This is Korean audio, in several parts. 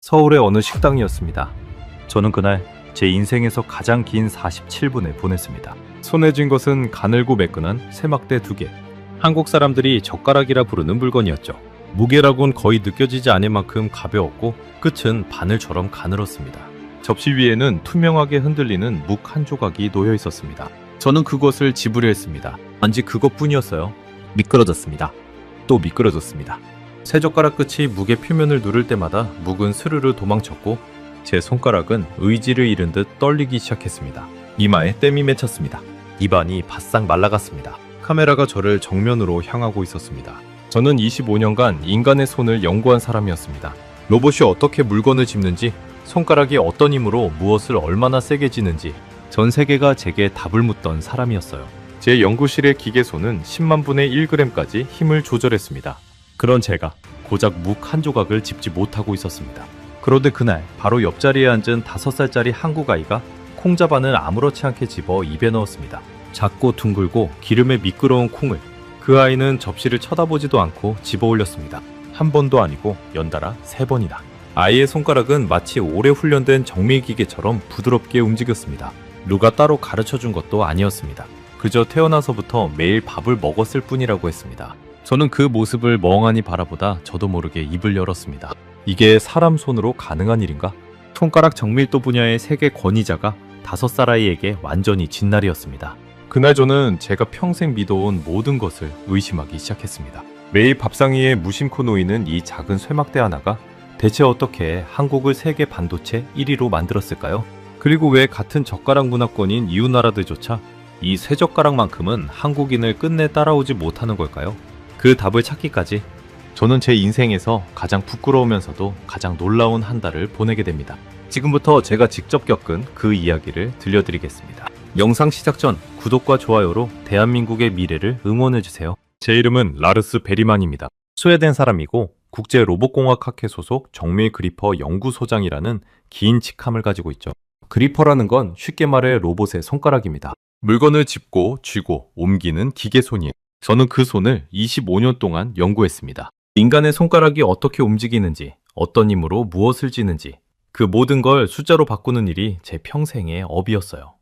서울의 어느 식당이었습니다. 저는 그날 제 인생에서 가장 긴 47분을 보냈습니다. 손에 쥔 것은 가늘고 매끈한 세막대 2개. 한국 사람들이 젓가락이라 부르는 물건이었죠. 무게라곤 거의 느껴지지 않을 만큼 가벼웠고 끝은 바늘처럼 가늘었습니다. 접시 위에는 투명하게 흔들리는 묵 한 조각이 놓여 있었습니다. 저는 그것을 집으려 했습니다. 단지 그것뿐이었어요. 미끄러졌습니다. 또 미끄러졌습니다. 새 젓가락 끝이 묵의 표면을 누를 때마다 묵은 스르르 도망쳤고 제 손가락은 의지를 잃은 듯 떨리기 시작했습니다. 이마에 땀이 맺혔습니다. 입안이 바싹 말라갔습니다. 카메라가 저를 정면으로 향하고 있었습니다. 저는 25년간 인간의 손을 연구한 사람이었습니다. 로봇이 어떻게 물건을 짚는지, 손가락이 어떤 힘으로 무엇을 얼마나 세게 쥐는지 전 세계가 제게 답을 묻던 사람이었어요. 제 연구실의 기계손은 10만 분의 1g까지 힘을 조절했습니다. 그런 제가 고작 묵 한 조각을 짚지 못하고 있었습니다. 그런데 그날 바로 옆자리에 앉은 5살짜리 한국 아이가 콩자반을 아무렇지 않게 집어 입에 넣었습니다. 작고 둥글고 기름에 미끄러운 콩을 그 아이는 접시를 쳐다보지도 않고 집어 올렸습니다. 한 번도 아니고 연달아 3번이나. 아이의 손가락은 마치 오래 훈련된 정밀기계처럼 부드럽게 움직였습니다. 누가 따로 가르쳐준 것도 아니었습니다. 그저 태어나서부터 매일 밥을 먹었을 뿐이라고 했습니다. 저는 그 모습을 멍하니 바라보다 저도 모르게 입을 열었습니다. 이게 사람 손으로 가능한 일인가? 손가락 정밀도 분야의 세계 권위자가 5살 아이에게 완전히 진날이었습니다. 그날 저는 제가 평생 믿어온 모든 것을 의심하기 시작했습니다. 매일 밥상 위에 무심코 놓이는 이 작은 쇠막대 하나가 대체 어떻게 한국을 세계 반도체 1위로 만들었을까요? 그리고 왜 같은 젓가락 문화권인 이웃 나라들조차 이 쇠젓가락만큼은 한국인을 끝내 따라오지 못하는 걸까요? 그 답을 찾기까지 저는 제 인생에서 가장 부끄러우면서도 가장 놀라운 한 달을 보내게 됩니다. 지금부터 제가 직접 겪은 그 이야기를 들려드리겠습니다. 영상 시작 전 구독과 좋아요로 대한민국의 미래를 응원해주세요. 제 이름은 라르스 베리만입니다. 스웨덴 사람이고 국제로봇공학학회 소속 정밀 그리퍼 연구소장이라는 긴 직함을 가지고 있죠. 그리퍼라는 건 쉽게 말해 로봇의 손가락입니다. 물건을 짚고 쥐고 옮기는 기계손이에요. 저는 그 손을 25년 동안 연구했습니다. 인간의 손가락이 어떻게 움직이는지, 어떤 힘으로 무엇을 쥐는지 그 모든 걸 숫자로 바꾸는 일이 제 평생의 업이었어요.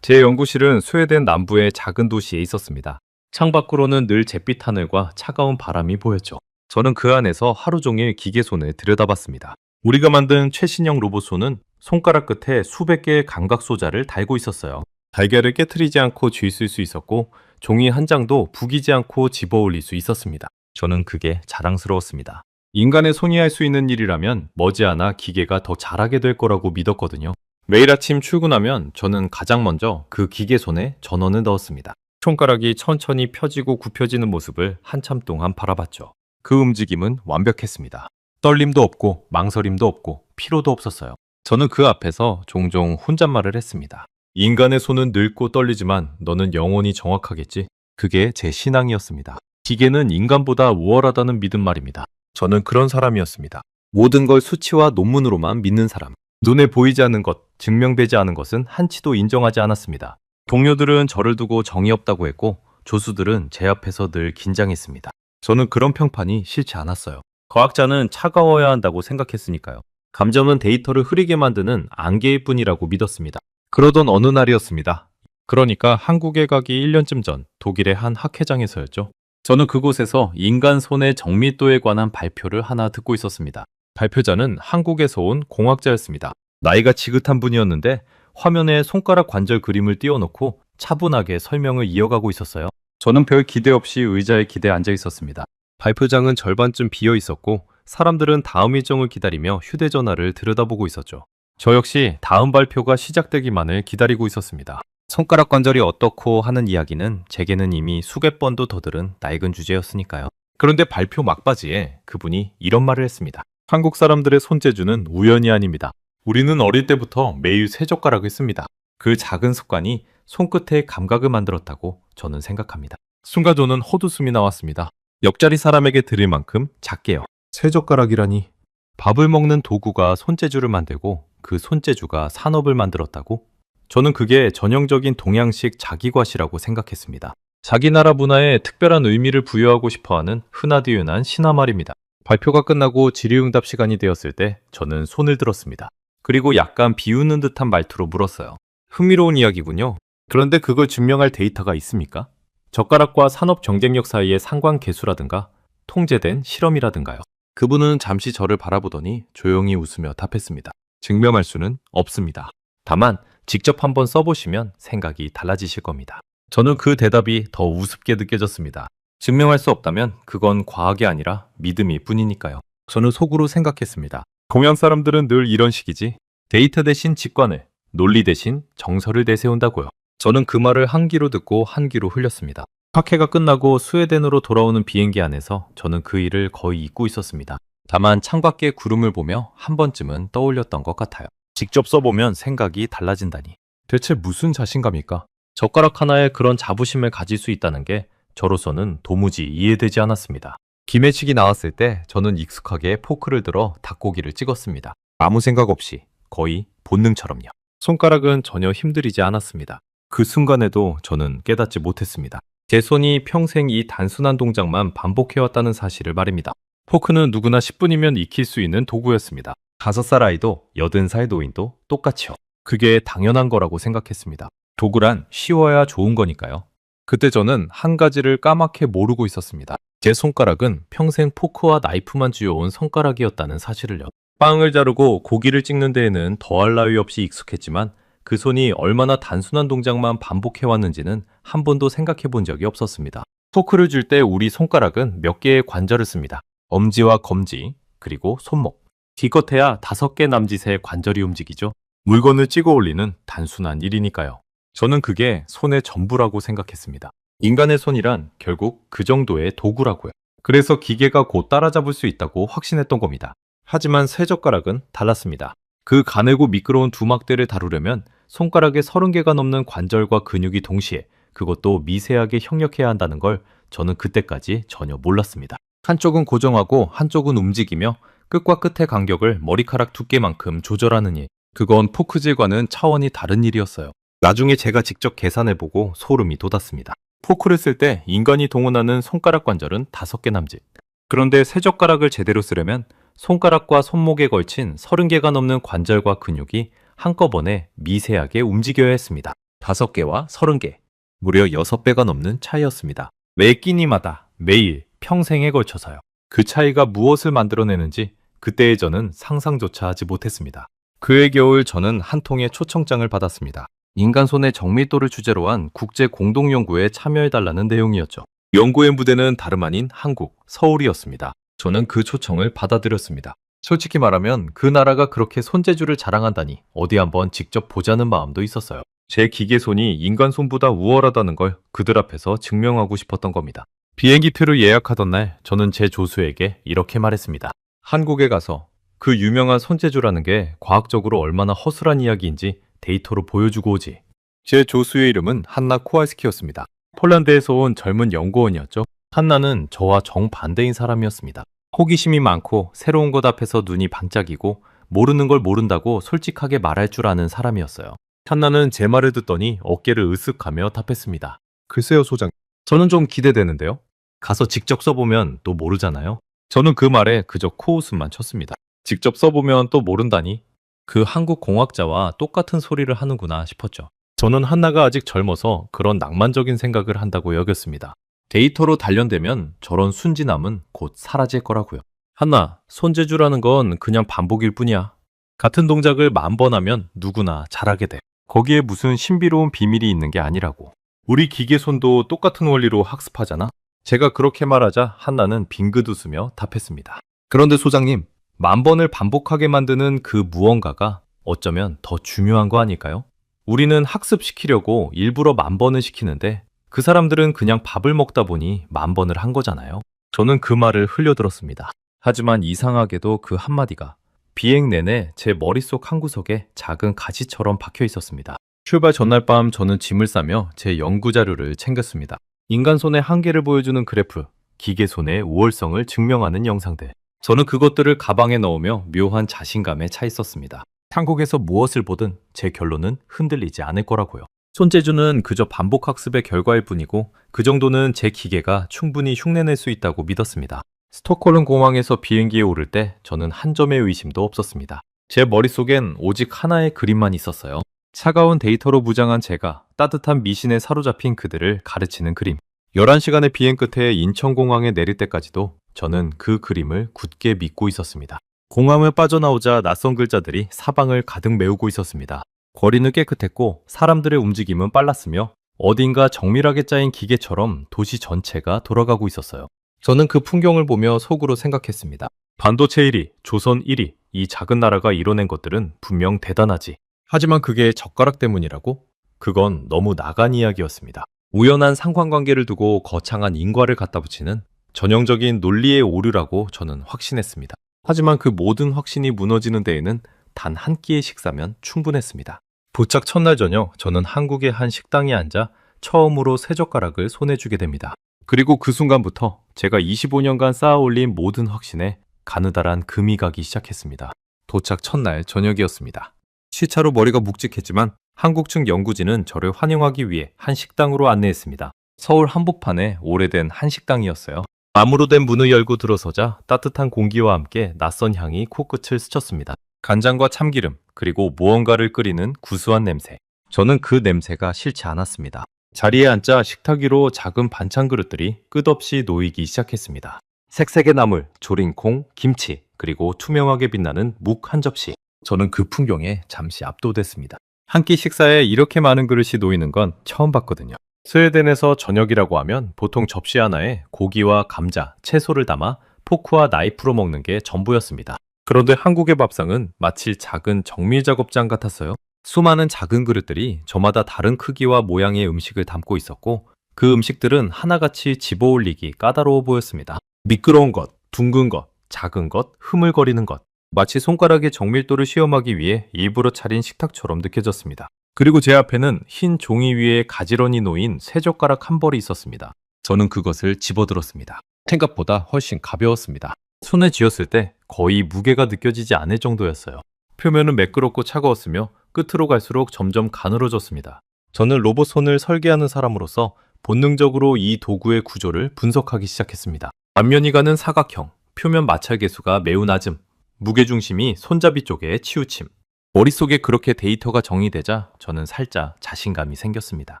제 연구실은 스웨덴 남부의 작은 도시에 있었습니다. 창밖으로는 늘 잿빛 하늘과 차가운 바람이 보였죠. 저는 그 안에서 하루 종일 기계손을 들여다봤습니다. 우리가 만든 최신형 로봇손은 손가락 끝에 수백 개의 감각 소자를 달고 있었어요. 달걀을 깨트리지 않고 쥐 쓸 수 있었고 종이 한 장도 부기지 않고 집어 올릴 수 있었습니다. 저는 그게 자랑스러웠습니다. 인간의 손이 할 수 있는 일이라면 머지않아 기계가 더 잘하게 될 거라고 믿었거든요. 매일 아침 출근하면 저는 가장 먼저 그 기계손에 전원을 넣었습니다. 손가락이 천천히 펴지고 굽혀지는 모습을 한참 동안 바라봤죠. 그 움직임은 완벽했습니다. 떨림도 없고 망설임도 없고 피로도 없었어요. 저는 그 앞에서 종종 혼잣말을 했습니다. 인간의 손은 늙고 떨리지만 너는 영원히 정확하겠지? 그게 제 신앙이었습니다. 기계는 인간보다 우월하다는 믿음 말입니다. 저는 그런 사람이었습니다. 모든 걸 수치와 논문으로만 믿는 사람. 눈에 보이지 않는 것, 증명되지 않은 것은 한치도 인정하지 않았습니다. 동료들은 저를 두고 정이 없다고 했고 조수들은 제 앞에서 늘 긴장했습니다. 저는 그런 평판이 싫지 않았어요. 과학자는 차가워야 한다고 생각했으니까요. 감정은 데이터를 흐리게 만드는 안개일 뿐이라고 믿었습니다. 그러던 어느 날이었습니다. 그러니까 한국에 가기 1년쯤 전 독일의 한 학회장에서였죠. 저는 그곳에서 인간 손의 정밀도에 관한 발표를 하나 듣고 있었습니다. 발표자는 한국에서 온 공학자였습니다. 나이가 지긋한 분이었는데 화면에 손가락 관절 그림을 띄워놓고 차분하게 설명을 이어가고 있었어요. 저는 별 기대 없이 의자에 기대 앉아 있었습니다. 발표장은 절반쯤 비어 있었고 사람들은 다음 일정을 기다리며 휴대전화를 들여다보고 있었죠. 저 역시 다음 발표가 시작되기만을 기다리고 있었습니다. 손가락 관절이 어떻고 하는 이야기는 제게는 이미 수백 번도 더 들은 낡은 주제였으니까요. 그런데 발표 막바지에 그분이 이런 말을 했습니다. 한국 사람들의 손재주는 우연이 아닙니다. 우리는 어릴 때부터 매일 새 젓가락을 씁니다. 그 작은 습관이 손끝의 감각을 만들었다고 저는 생각합니다. 순간 저는 헛웃음이 나왔습니다. 옆자리 사람에게 들을 만큼 작게요. 새 젓가락이라니. 밥을 먹는 도구가 손재주를 만들고 그 손재주가 산업을 만들었다고? 저는 그게 전형적인 동양식 자기과시라고 생각했습니다. 자기 나라 문화에 특별한 의미를 부여하고 싶어하는 흔하디흔한 신화 말입니다. 발표가 끝나고 질의응답 시간이 되었을 때 저는 손을 들었습니다. 그리고 약간 비웃는 듯한 말투로 물었어요. 흥미로운 이야기군요. 그런데 그걸 증명할 데이터가 있습니까? 젓가락과 산업 경쟁력 사이의 상관계수라든가 통제된 실험이라든가요. 그분은 잠시 저를 바라보더니 조용히 웃으며 답했습니다. 증명할 수는 없습니다. 다만 직접 한번 써보시면 생각이 달라지실 겁니다. 저는 그 대답이 더 우습게 느껴졌습니다. 증명할 수 없다면 그건 과학이 아니라 믿음일 뿐이니까요. 저는 속으로 생각했습니다. 동양 사람들은 늘 이런 식이지. 데이터 대신 직관을, 논리 대신 정설을 내세운다고요. 저는 그 말을 한 귀로 듣고 한 귀로 흘렸습니다. 학회가 끝나고 스웨덴으로 돌아오는 비행기 안에서 저는 그 일을 거의 잊고 있었습니다. 다만 창밖의 구름을 보며 한 번쯤은 떠올렸던 것 같아요. 직접 써보면 생각이 달라진다니. 대체 무슨 자신감일까? 젓가락 하나에 그런 자부심을 가질 수 있다는 게 저로서는 도무지 이해되지 않았습니다. 기매식이 나왔을 때 저는 익숙하게 포크를 들어 닭고기를 찍었습니다. 아무 생각 없이 거의 본능처럼요. 손가락은 전혀 힘들이지 않았습니다. 그 순간에도 저는 깨닫지 못했습니다. 제 손이 평생 이 단순한 동작만 반복해왔다는 사실을 말입니다. 포크는 누구나 10분이면 익힐 수 있는 도구였습니다. 5살 아이도 80살 노인도 똑같이요. 그게 당연한 거라고 생각했습니다. 도구란 쉬워야 좋은 거니까요. 그때 저는 한 가지를 까맣게 모르고 있었습니다. 제 손가락은 평생 포크와 나이프만 쥐어온 손가락이었다는 사실을요. 빵을 자르고 고기를 찍는 데에는 더할 나위 없이 익숙했지만 그 손이 얼마나 단순한 동작만 반복해왔는지는 한 번도 생각해 본 적이 없었습니다. 포크를 줄 때 우리 손가락은 몇 개의 관절을 씁니다. 엄지와 검지, 그리고 손목. 기껏해야 5개 남짓의 관절이 움직이죠. 물건을 찍어 올리는 단순한 일이니까요. 저는 그게 손의 전부라고 생각했습니다. 인간의 손이란 결국 그 정도의 도구라고요. 그래서 기계가 곧 따라잡을 수 있다고 확신했던 겁니다. 하지만 쇠젓가락은 달랐습니다. 그 가늘고 미끄러운 두막대를 다루려면 손가락에 30개가 넘는 관절과 근육이 동시에 그것도 미세하게 협력해야 한다는 걸 저는 그때까지 전혀 몰랐습니다. 한쪽은 고정하고 한쪽은 움직이며 끝과 끝의 간격을 머리카락 두께만큼 조절하는 일. 그건 포크질과는 차원이 다른 일이었어요. 나중에 제가 직접 계산해보고 소름이 돋았습니다. 포크를 쓸 때 인간이 동원하는 손가락 관절은 5개 남짓. 그런데 쇠젓가락을 제대로 쓰려면 손가락과 손목에 걸친 30개가 넘는 관절과 근육이 한꺼번에 미세하게 움직여야 했습니다. 5개와 30개. 무려 6배가 넘는 차이였습니다. 매 끼니마다 매일 평생에 걸쳐서요. 그 차이가 무엇을 만들어내는지 그때의 저는 상상조차 하지 못했습니다. 그해 겨울 저는 한 통의 초청장을 받았습니다. 인간 손의 정밀도를 주제로 한 국제 공동연구에 참여해달라는 내용이었죠. 연구의 무대는 다름 아닌 한국, 서울이었습니다. 저는 그 초청을 받아들였습니다. 솔직히 말하면 그 나라가 그렇게 손재주를 자랑한다니 어디 한번 직접 보자는 마음도 있었어요. 제 기계손이 인간 손보다 우월하다는 걸 그들 앞에서 증명하고 싶었던 겁니다. 비행기 표를 예약하던 날 저는 제 조수에게 이렇게 말했습니다. 한국에 가서 그 유명한 손재주라는 게 과학적으로 얼마나 허술한 이야기인지 데이터로 보여주고 오지. 제 조수의 이름은 한나 코알스키였습니다. 폴란드에서 온 젊은 연구원이었죠. 한나는 저와 정반대인 사람이었습니다. 호기심이 많고 새로운 것 앞에서 눈이 반짝이고 모르는 걸 모른다고 솔직하게 말할 줄 아는 사람이었어요. 한나는 제 말을 듣더니 어깨를 으쓱하며 답했습니다. 글쎄요, 소장. 저는 좀 기대되는데요. 가서 직접 써보면 또 모르잖아요. 저는 그 말에 그저 코웃음만 쳤습니다. 직접 써보면 또 모른다니? 그 한국 공학자와 똑같은 소리를 하는구나 싶었죠. 저는 한나가 아직 젊어서 그런 낭만적인 생각을 한다고 여겼습니다. 데이터로 단련되면 저런 순진함은 곧 사라질 거라고요. 한나, 손재주라는 건 그냥 반복일 뿐이야. 같은 동작을 10,000번 하면 누구나 잘하게 돼. 거기에 무슨 신비로운 비밀이 있는 게 아니라고. 우리 기계손도 똑같은 원리로 학습하잖아. 제가 그렇게 말하자 한나는 빙긋 웃으며 답했습니다. 그런데 소장님, 10,000번을 반복하게 만드는 그 무언가가 어쩌면 더 중요한 거 아닐까요? 우리는 학습시키려고 일부러 10,000번을 시키는데 그 사람들은 그냥 밥을 먹다 보니 10,000번을 한 거잖아요. 저는 그 말을 흘려들었습니다. 하지만 이상하게도 그 한마디가 비행 내내 제 머릿속 한구석에 작은 가시처럼 박혀 있었습니다. 출발 전날 밤 저는 짐을 싸며 제 연구 자료를 챙겼습니다. 인간 손의 한계를 보여주는 그래프, 기계 손의 우월성을 증명하는 영상들. 저는 그것들을 가방에 넣으며 묘한 자신감에 차 있었습니다. 한국에서 무엇을 보든 제 결론은 흔들리지 않을 거라고요. 손재주는 그저 반복 학습의 결과일 뿐이고 그 정도는 제 기계가 충분히 흉내낼 수 있다고 믿었습니다. 스톡홀름 공항에서 비행기에 오를 때 저는 한 점의 의심도 없었습니다. 제 머릿속엔 오직 하나의 그림만 있었어요. 차가운 데이터로 무장한 제가 따뜻한 미신에 사로잡힌 그들을 가르치는 그림. 11시간의 비행 끝에 인천공항에 내릴 때까지도 저는 그 그림을 굳게 믿고 있었습니다. 공항을 빠져나오자 낯선 글자들이 사방을 가득 메우고 있었습니다. 거리는 깨끗했고 사람들의 움직임은 빨랐으며 어딘가 정밀하게 짜인 기계처럼 도시 전체가 돌아가고 있었어요. 저는 그 풍경을 보며 속으로 생각했습니다. 반도체 1위, 조선 1위, 이 작은 나라가 이뤄낸 것들은 분명 대단하지. 하지만 그게 젓가락 때문이라고? 그건 너무 나간 이야기였습니다. 우연한 상관관계를 두고 거창한 인과를 갖다 붙이는 전형적인 논리의 오류라고 저는 확신했습니다. 하지만 그 모든 확신이 무너지는 데에는 단 한 끼의 식사면 충분했습니다. 도착 첫날 저녁, 저는 한국의 한 식당에 앉아 처음으로 새 젓가락을 손에 쥐게 됩니다. 그리고 그 순간부터 제가 25년간 쌓아올린 모든 확신에 가느다란 금이 가기 시작했습니다. 도착 첫날 저녁이었습니다. 시차로 머리가 묵직했지만 한국 측 연구진은 저를 환영하기 위해 한 식당으로 안내했습니다. 서울 한복판의 오래된 한 식당이었어요. 나무로 된 문을 열고 들어서자 따뜻한 공기와 함께 낯선 향이 코끝을 스쳤습니다. 간장과 참기름, 그리고 무언가를 끓이는 구수한 냄새. 저는 그 냄새가 싫지 않았습니다. 자리에 앉자 식탁 위로 작은 반찬 그릇들이 끝없이 놓이기 시작했습니다. 색색의 나물, 조린 콩, 김치, 그리고 투명하게 빛나는 묵 한 접시. 저는 그 풍경에 잠시 압도됐습니다. 한 끼 식사에 이렇게 많은 그릇이 놓이는 건 처음 봤거든요. 스웨덴에서 저녁이라고 하면 보통 접시 하나에 고기와 감자, 채소를 담아 포크와 나이프로 먹는 게 전부였습니다. 그런데 한국의 밥상은 마치 작은 정밀 작업장 같았어요. 수많은 작은 그릇들이 저마다 다른 크기와 모양의 음식을 담고 있었고 그 음식들은 하나같이 집어올리기 까다로워 보였습니다. 미끄러운 것, 둥근 것, 작은 것, 흐물거리는 것. 마치 손가락의 정밀도를 시험하기 위해 일부러 차린 식탁처럼 느껴졌습니다. 그리고 제 앞에는 흰 종이 위에 가지런히 놓인 새 젓가락 한 벌이 있었습니다. 저는 그것을 집어들었습니다. 생각보다 훨씬 가벼웠습니다. 손에 쥐었을 때 거의 무게가 느껴지지 않을 정도였어요. 표면은 매끄럽고 차가웠으며 끝으로 갈수록 점점 가늘어졌습니다. 저는 로봇 손을 설계하는 사람으로서 본능적으로 이 도구의 구조를 분석하기 시작했습니다. 앞면이 가는 사각형, 표면 마찰 계수가 매우 낮음, 무게중심이 손잡이 쪽에 치우침. 머릿속에 그렇게 데이터가 정의되자 저는 살짝 자신감이 생겼습니다.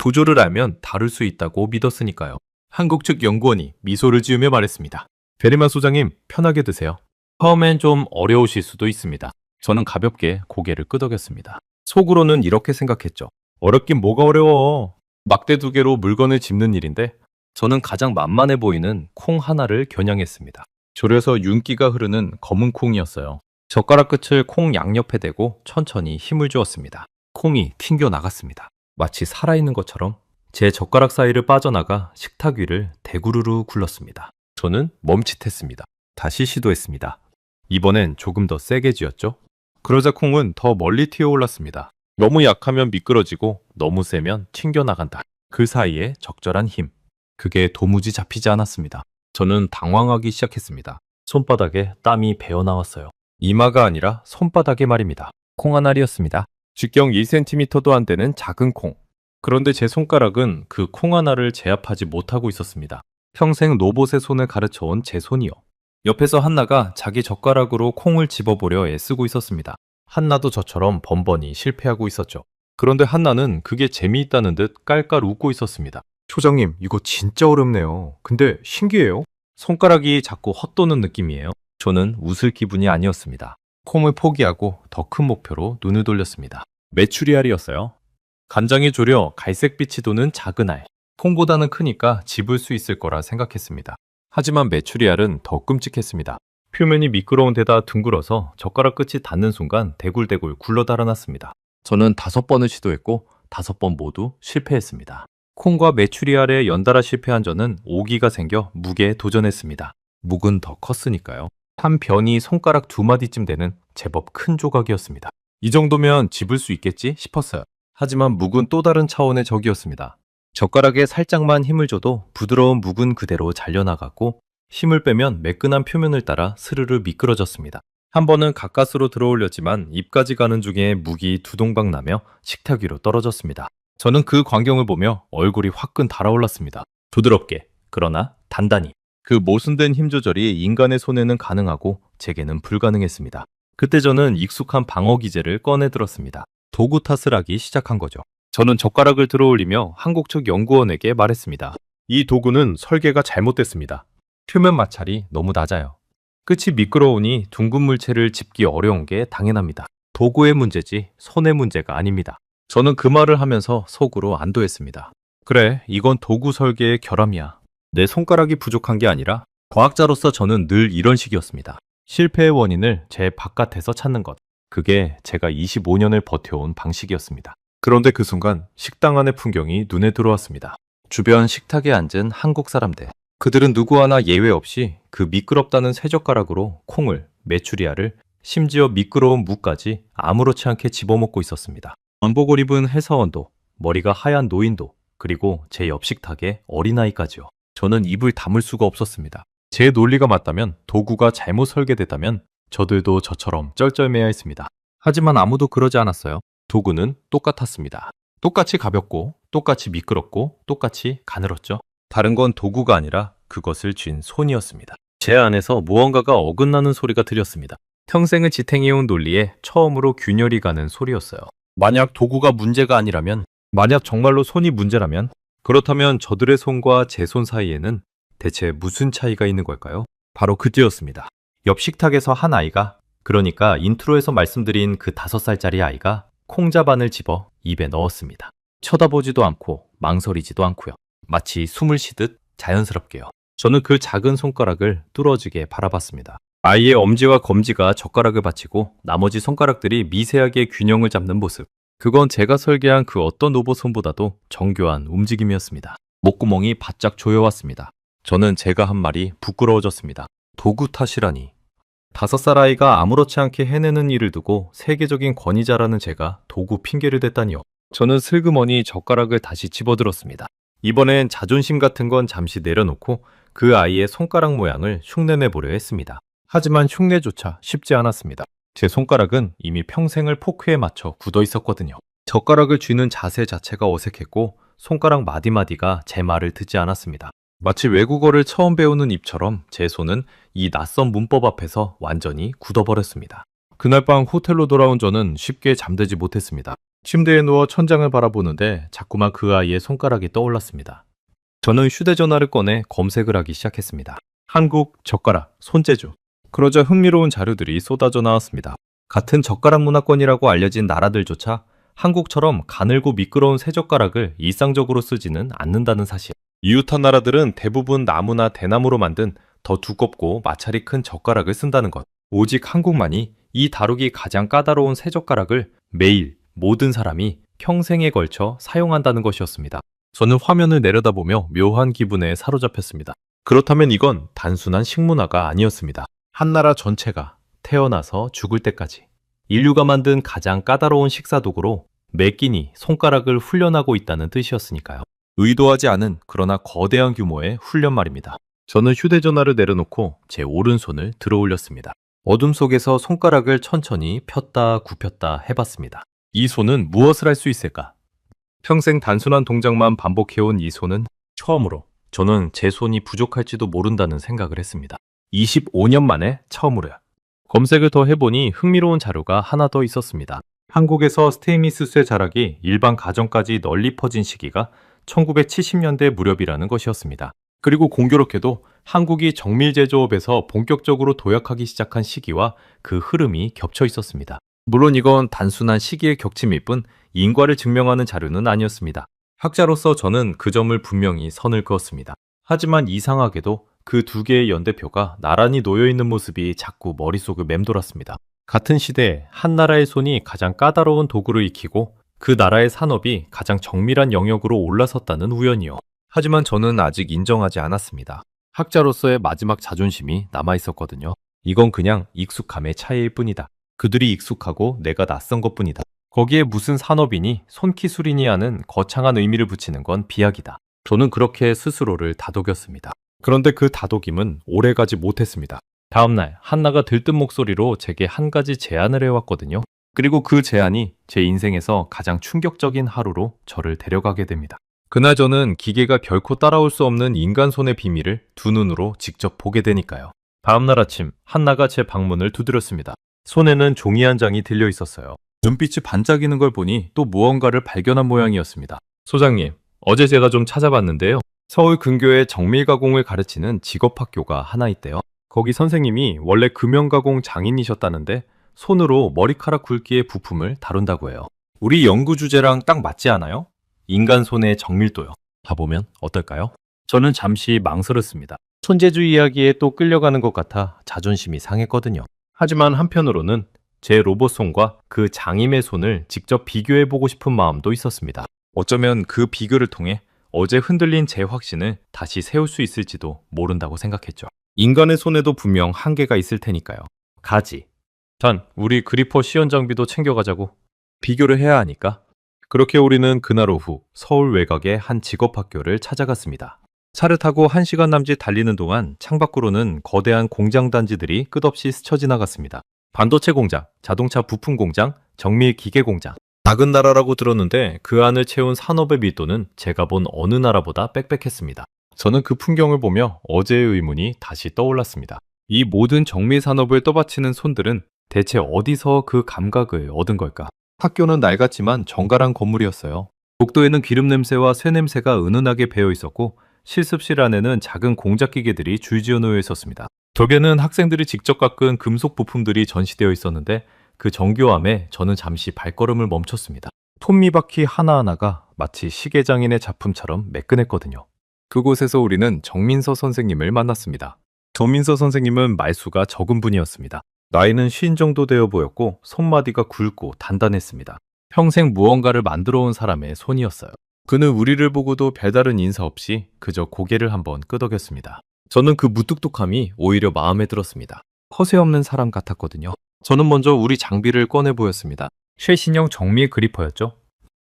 구조를 알면 다룰 수 있다고 믿었으니까요. 한국 측 연구원이 미소를 지으며 말했습니다. 베리만 소장님, 편하게 드세요. 처음엔 좀 어려우실 수도 있습니다. 저는 가볍게 고개를 끄덕였습니다. 속으로는 이렇게 생각했죠. 어렵긴 뭐가 어려워. 막대 2개로 물건을 짚는 일인데 저는 가장 만만해 보이는 콩 하나를 겨냥했습니다. 졸여서 윤기가 흐르는 검은 콩이었어요. 젓가락 끝을 콩 양옆에 대고 천천히 힘을 주었습니다. 콩이 튕겨 나갔습니다. 마치 살아있는 것처럼 제 젓가락 사이를 빠져나가 식탁 위를 대구르르 굴렀습니다. 저는 멈칫했습니다. 다시 시도했습니다. 이번엔 조금 더 세게 쥐었죠. 그러자 콩은 더 멀리 튀어올랐습니다. 너무 약하면 미끄러지고 너무 세면 튕겨나간다. 그 사이에 적절한 힘. 그게 도무지 잡히지 않았습니다. 저는 당황하기 시작했습니다. 손바닥에 땀이 배어나왔어요. 이마가 아니라 손바닥에 말입니다. 콩 한 알이었습니다. 직경 1cm도 안 되는 작은 콩. 그런데 제 손가락은 그 콩 하나를 제압하지 못하고 있었습니다. 평생 로봇의 손을 가르쳐온 제 손이요. 옆에서 한나가 자기 젓가락으로 콩을 집어보려 애쓰고 있었습니다. 한나도 저처럼 번번이 실패하고 있었죠. 그런데 한나는 그게 재미있다는 듯 깔깔 웃고 있었습니다. 소장님, 이거 진짜 어렵네요. 근데 신기해요. 손가락이 자꾸 헛도는 느낌이에요. 저는 웃을 기분이 아니었습니다. 콩을 포기하고 더 큰 목표로 눈을 돌렸습니다. 메추리알이었어요. 간장이 졸여 갈색빛이 도는 작은 알. 콩보다는 크니까 집을 수 있을 거라 생각했습니다. 하지만 메추리알은 더 끔찍했습니다. 표면이 미끄러운 데다 둥글어서 젓가락 끝이 닿는 순간 대굴대굴 굴러 달아났습니다. 저는 5번을 시도했고 5번 모두 실패했습니다. 콩과 메추리알에 연달아 실패한 저는 오기가 생겨 묵에 도전했습니다. 묵은 더 컸으니까요. 한 변이 손가락 2마디쯤 되는 제법 큰 조각이었습니다. 이 정도면 집을 수 있겠지 싶었어요. 하지만 묵은 또 다른 차원의 적이었습니다. 젓가락에 살짝만 힘을 줘도 부드러운 묵은 그대로 잘려나갔고 힘을 빼면 매끈한 표면을 따라 스르르 미끄러졌습니다. 한 번은 가까스로 들어올렸지만 입까지 가는 중에 묵이 두동강 나며 식탁 위로 떨어졌습니다. 저는 그 광경을 보며 얼굴이 화끈 달아올랐습니다. 부드럽게, 그러나 단단히. 그 모순된 힘 조절이 인간의 손에는 가능하고 제게는 불가능했습니다. 그때 저는 익숙한 방어 기제를 꺼내 들었습니다. 도구 탓을 하기 시작한 거죠. 저는 젓가락을 들어올리며 한국 측 연구원에게 말했습니다. 이 도구는 설계가 잘못됐습니다. 표면 마찰이 너무 낮아요. 끝이 미끄러우니 둥근 물체를 짚기 어려운 게 당연합니다. 도구의 문제지 손의 문제가 아닙니다. 저는 그 말을 하면서 속으로 안도했습니다. 그래, 이건 도구 설계의 결함이야. 내 손가락이 부족한 게 아니라 과학자로서 저는 늘 이런 식이었습니다. 실패의 원인을 제 바깥에서 찾는 것. 그게 제가 25년을 버텨온 방식이었습니다. 그런데 그 순간 식당 안의 풍경이 눈에 들어왔습니다. 주변 식탁에 앉은 한국 사람들. 그들은 누구 하나 예외 없이 그 미끄럽다는 쇠젓가락으로 콩을, 메추리알을, 심지어 미끄러운 무까지 아무렇지 않게 집어먹고 있었습니다. 왕복을 입은 회사원도, 머리가 하얀 노인도, 그리고 제 옆 식탁에 어린아이까지요. 저는 입을 다물 수가 없었습니다. 제 논리가 맞다면, 도구가 잘못 설계됐다면 저들도 저처럼 쩔쩔매야 했습니다. 하지만 아무도 그러지 않았어요. 도구는 똑같았습니다. 똑같이 가볍고, 똑같이 미끄럽고, 똑같이 가늘었죠. 다른 건 도구가 아니라 그것을 쥔 손이었습니다. 제 안에서 무언가가 어긋나는 소리가 들렸습니다. 평생을 지탱해온 논리에 처음으로 균열이 가는 소리였어요. 만약 도구가 문제가 아니라면, 만약 정말로 손이 문제라면, 그렇다면 저들의 손과 제 손 사이에는 대체 무슨 차이가 있는 걸까요? 바로 그때였습니다. 옆 식탁에서 한 아이가, 그러니까 인트로에서 말씀드린 그 5살짜리 아이가 콩자반을 집어 입에 넣었습니다. 쳐다보지도 않고 망설이지도 않고요. 마치 숨을 쉬듯 자연스럽게요. 저는 그 작은 손가락을 뚫어지게 바라봤습니다. 아이의 엄지와 검지가 젓가락을 받치고 나머지 손가락들이 미세하게 균형을 잡는 모습. 그건 제가 설계한 그 어떤 로봇 손보다도 정교한 움직임이었습니다. 목구멍이 바짝 조여왔습니다. 저는 제가 한 말이 부끄러워졌습니다. 도구 탓이라니. 5살 아이가 아무렇지 않게 해내는 일을 두고 세계적인 권위자라는 제가 도구 핑계를 댔다니요. 저는 슬그머니 젓가락을 다시 집어들었습니다. 이번엔 자존심 같은 건 잠시 내려놓고 그 아이의 손가락 모양을 흉내내보려 했습니다. 하지만 흉내조차 쉽지 않았습니다. 제 손가락은 이미 평생을 포크에 맞춰 굳어 있었거든요. 젓가락을 쥐는 자세 자체가 어색했고 손가락 마디마디가 제 말을 듣지 않았습니다. 마치 외국어를 처음 배우는 입처럼 제 손은 이 낯선 문법 앞에서 완전히 굳어버렸습니다. 그날 밤 호텔로 돌아온 저는 쉽게 잠들지 못했습니다. 침대에 누워 천장을 바라보는데 자꾸만 그 아이의 손가락이 떠올랐습니다. 저는 휴대전화를 꺼내 검색을 하기 시작했습니다. 한국 젓가락, 손재주. 그러자 흥미로운 자료들이 쏟아져 나왔습니다. 같은 젓가락 문화권이라고 알려진 나라들조차 한국처럼 가늘고 미끄러운 쇠젓가락을 일상적으로 쓰지는 않는다는 사실. 이웃한 나라들은 대부분 나무나 대나무로 만든 더 두껍고 마찰이 큰 젓가락을 쓴다는 것. 오직 한국만이 이 다루기 가장 까다로운 쇠젓가락을 매일 모든 사람이 평생에 걸쳐 사용한다는 것이었습니다. 저는 화면을 내려다보며 묘한 기분에 사로잡혔습니다. 그렇다면 이건 단순한 식문화가 아니었습니다. 한 나라 전체가 태어나서 죽을 때까지 인류가 만든 가장 까다로운 식사도구로 매 끼니 손가락을 훈련하고 있다는 뜻이었으니까요. 의도하지 않은 그러나 거대한 규모의 훈련 말입니다. 저는 휴대전화를 내려놓고 제 오른손을 들어 올렸습니다. 어둠 속에서 손가락을 천천히 폈다 굽혔다 해봤습니다. 이 손은 무엇을 할 수 있을까? 평생 단순한 동작만 반복해온 이 손은 처음으로 저는 제 손이 부족할지도 모른다는 생각을 했습니다. 25년 만에 처음으로요. 검색을 더 해보니 흥미로운 자료가 하나 더 있었습니다. 한국에서 스테인리스 쇠 자락이 일반 가정까지 널리 퍼진 시기가 1970년대 무렵이라는 것이었습니다. 그리고 공교롭게도 한국이 정밀 제조업에서 본격적으로 도약하기 시작한 시기와 그 흐름이 겹쳐 있었습니다. 물론 이건 단순한 시기의 겹침일 뿐 인과를 증명하는 자료는 아니었습니다. 학자로서 저는 그 점을 분명히 선을 그었습니다. 하지만 이상하게도 그 두 개의 연대표가 나란히 놓여있는 모습이 자꾸 머릿속을 맴돌았습니다. 같은 시대에 한 나라의 손이 가장 까다로운 도구를 익히고 그 나라의 산업이 가장 정밀한 영역으로 올라섰다는 우연이요. 하지만 저는 아직 인정하지 않았습니다. 학자로서의 마지막 자존심이 남아있었거든요. 이건 그냥 익숙함의 차이일 뿐이다. 그들이 익숙하고 내가 낯선 것뿐이다. 거기에 무슨 산업이니 손기술이니 하는 거창한 의미를 붙이는 건 비약이다. 저는 그렇게 스스로를 다독였습니다. 그런데 그 다독임은 오래가지 못했습니다. 다음날 한나가 들뜬 목소리로 제게 한 가지 제안을 해왔거든요. 그리고 그 제안이 제 인생에서 가장 충격적인 하루로 저를 데려가게 됩니다. 그날 저는 기계가 결코 따라올 수 없는 인간 손의 비밀을 두 눈으로 직접 보게 되니까요. 다음날 아침 한나가 제 방문을 두드렸습니다. 손에는 종이 한 장이 들려 있었어요. 눈빛이 반짝이는 걸 보니 또 무언가를 발견한 모양이었습니다. 소장님, 어제 제가 좀 찾아봤는데요. 서울 근교에 정밀 가공을 가르치는 직업학교가 하나 있대요. 거기 선생님이 원래 금형가공 장인이셨다는데 손으로 머리카락 굵기의 부품을 다룬다고 해요. 우리 연구 주제랑 딱 맞지 않아요? 인간 손의 정밀도요. 가보면 어떨까요? 저는 잠시 망설였습니다. 손재주 이야기에 또 끌려가는 것 같아 자존심이 상했거든요. 하지만 한편으로는 제 로봇 손과 그 장인의 손을 직접 비교해보고 싶은 마음도 있었습니다. 어쩌면 그 비교를 통해 어제 흔들린 제 확신을 다시 세울 수 있을지도 모른다고 생각했죠. 인간의 손에도 분명 한계가 있을 테니까요. 가지. 단, 우리 그리퍼 시연 장비도 챙겨가자고. 비교를 해야 하니까. 그렇게 우리는 그날 오후 서울 외곽의 한 직업학교를 찾아갔습니다. 차를 타고 1시간 남짓 달리는 동안 창밖으로는 거대한 공장 단지들이 끝없이 스쳐 지나갔습니다. 반도체 공장, 자동차 부품 공장, 정밀 기계 공장. 작은 나라라고 들었는데 그 안을 채운 산업의 밀도는 제가 본 어느 나라보다 빽빽했습니다. 저는 그 풍경을 보며 어제의 의문이 다시 떠올랐습니다. 이 모든 정밀 산업을 떠받치는 손들은 대체 어디서 그 감각을 얻은 걸까? 학교는 낡았지만 정갈한 건물이었어요. 복도에는 기름 냄새와 쇠 냄새가 은은하게 배어 있었고 실습실 안에는 작은 공작 기계들이 줄지어 놓여 있었습니다. 벽에는 학생들이 직접 깎은 금속 부품들이 전시되어 있었는데 그 정교함에 저는 잠시 발걸음을 멈췄습니다. 톱니바퀴 하나하나가 마치 시계장인의 작품처럼 매끈했거든요. 그곳에서 우리는 정민서 선생님을 만났습니다. 정민서 선생님은 말수가 적은 분이었습니다. 나이는 50 정도 되어 보였고 손마디가 굵고 단단했습니다. 평생 무언가를 만들어 온 사람의 손이었어요. 그는 우리를 보고도 별다른 인사 없이 그저 고개를 한번 끄덕였습니다. 저는 그 무뚝뚝함이 오히려 마음에 들었습니다. 허세 없는 사람 같았거든요. 저는 먼저 우리 장비를 꺼내 보였습니다. 최신형 정밀 그리퍼였죠.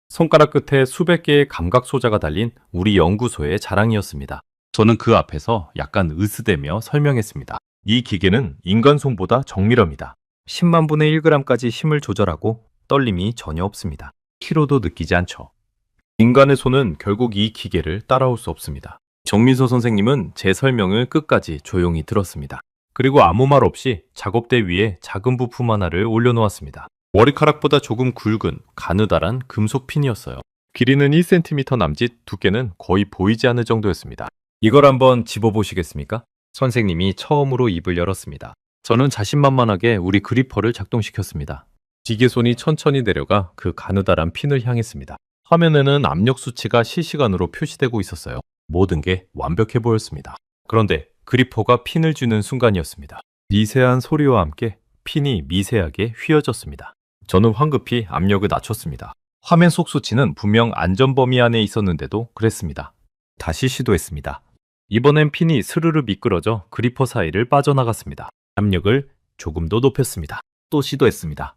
손가락 끝에 수백 개의 감각 소자가 달린 우리 연구소의 자랑이었습니다. 저는 그 앞에서 약간 으스대며 설명했습니다. 이 기계는 인간 손보다 정밀합니다. 10만 분의 1g까지 힘을 조절하고 떨림이 전혀 없습니다. 키로도 느끼지 않죠. 인간의 손은 결국 이 기계를 따라올 수 없습니다. 정민서 선생님은 제 설명을 끝까지 조용히 들었습니다. 그리고 아무 말 없이 작업대 위에 작은 부품 하나를 올려놓았습니다. 머리카락보다 조금 굵은 가느다란 금속 핀이었어요. 길이는 1cm 남짓, 두께는 거의 보이지 않을 정도였습니다. 이걸 한번 집어보시겠습니까? 선생님이 처음으로 입을 열었습니다. 저는 자신만만하게 우리 그리퍼를 작동시켰습니다. 기계손이 천천히 내려가 그 가느다란 핀을 향했습니다. 화면에는 압력 수치가 실시간으로 표시되고 있었어요. 모든 게 완벽해 보였습니다. 그런데 그리퍼가 핀을 쥐는 순간이었습니다. 미세한 소리와 함께 핀이 미세하게 휘어졌습니다. 저는 황급히 압력을 낮췄습니다. 화면 속 수치는 분명 안전 범위 안에 있었는데도 그랬습니다. 다시 시도했습니다. 이번엔 핀이 스르르 미끄러져 그리퍼 사이를 빠져나갔습니다. 압력을 조금 더 높였습니다. 또 시도했습니다.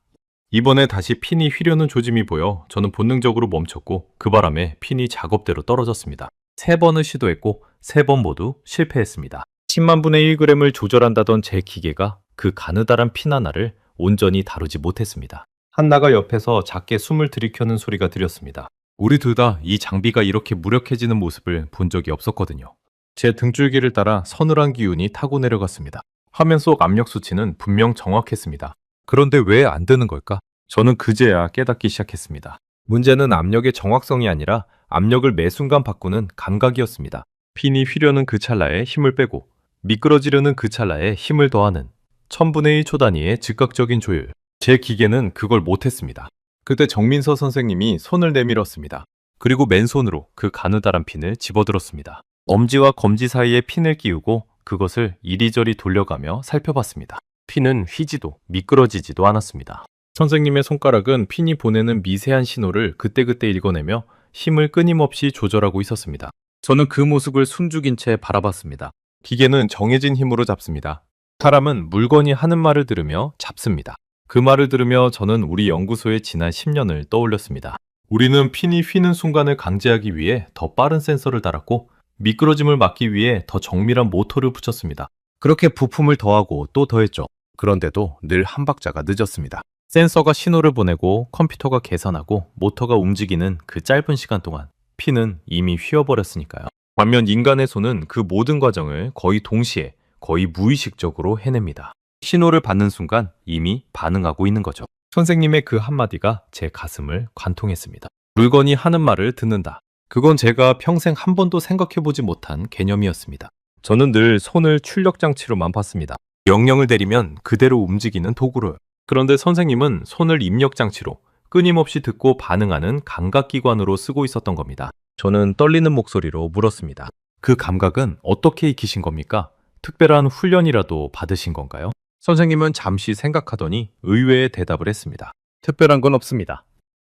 이번에 다시 핀이 휘려는 조짐이 보여 저는 본능적으로 멈췄고 그 바람에 핀이 작업대로 떨어졌습니다. 3번을 시도했고 3번 모두 실패했습니다. 10만 분의 1g을 조절한다던 제 기계가 그 가느다란 핀 하나를 온전히 다루지 못했습니다. 한나가 옆에서 작게 숨을 들이켜는 소리가 들렸습니다. 우리 둘 다 이 장비가 이렇게 무력해지는 모습을 본 적이 없었거든요. 제 등줄기를 따라 서늘한 기운이 타고 내려갔습니다. 화면 속 압력 수치는 분명 정확했습니다. 그런데 왜 안 되는 걸까? 저는 그제야 깨닫기 시작했습니다. 문제는 압력의 정확성이 아니라 압력을 매 순간 바꾸는 감각이었습니다. 핀이 휘려는 그 찰나에 힘을 빼고 미끄러지려는 그 찰나에 힘을 더하는 1000분의 1초 단위의 즉각적인 조율. 제 기계는 그걸 못했습니다. 그때 정민서 선생님이 손을 내밀었습니다. 그리고 맨손으로 그 가느다란 핀을 집어들었습니다. 엄지와 검지 사이에 핀을 끼우고 그것을 이리저리 돌려가며 살펴봤습니다. 핀은 휘지도 미끄러지지도 않았습니다. 선생님의 손가락은 핀이 보내는 미세한 신호를 그때그때 읽어내며 힘을 끊임없이 조절하고 있었습니다. 저는 그 모습을 숨죽인 채 바라봤습니다. 기계는 정해진 힘으로 잡습니다. 사람은 물건이 하는 말을 들으며 잡습니다. 그 말을 들으며 저는 우리 연구소의 지난 10년을 떠올렸습니다. 우리는 핀이 휘는 순간을 강제하기 위해 더 빠른 센서를 달았고 미끄러짐을 막기 위해 더 정밀한 모터를 붙였습니다. 그렇게 부품을 더하고 또 더했죠. 그런데도 늘 한 박자가 늦었습니다. 센서가 신호를 보내고 컴퓨터가 계산하고 모터가 움직이는 그 짧은 시간 동안 피는 이미 휘어버렸으니까요. 반면 인간의 손은 그 모든 과정을 거의 동시에, 거의 무의식적으로 해냅니다. 신호를 받는 순간 이미 반응하고 있는 거죠. 선생님의 그 한마디가 제 가슴을 관통했습니다. 물건이 하는 말을 듣는다. 그건 제가 평생 한 번도 생각해보지 못한 개념이었습니다. 저는 늘 손을 출력장치로만 봤습니다. 명령을 내리면 그대로 움직이는 도구로요. 그런데 선생님은 손을 입력장치로 끊임없이 듣고 반응하는 감각기관으로 쓰고 있었던 겁니다. 저는 떨리는 목소리로 물었습니다. 그 감각은 어떻게 익히신 겁니까? 특별한 훈련이라도 받으신 건가요? 선생님은 잠시 생각하더니 의외의 대답을 했습니다. 특별한 건 없습니다.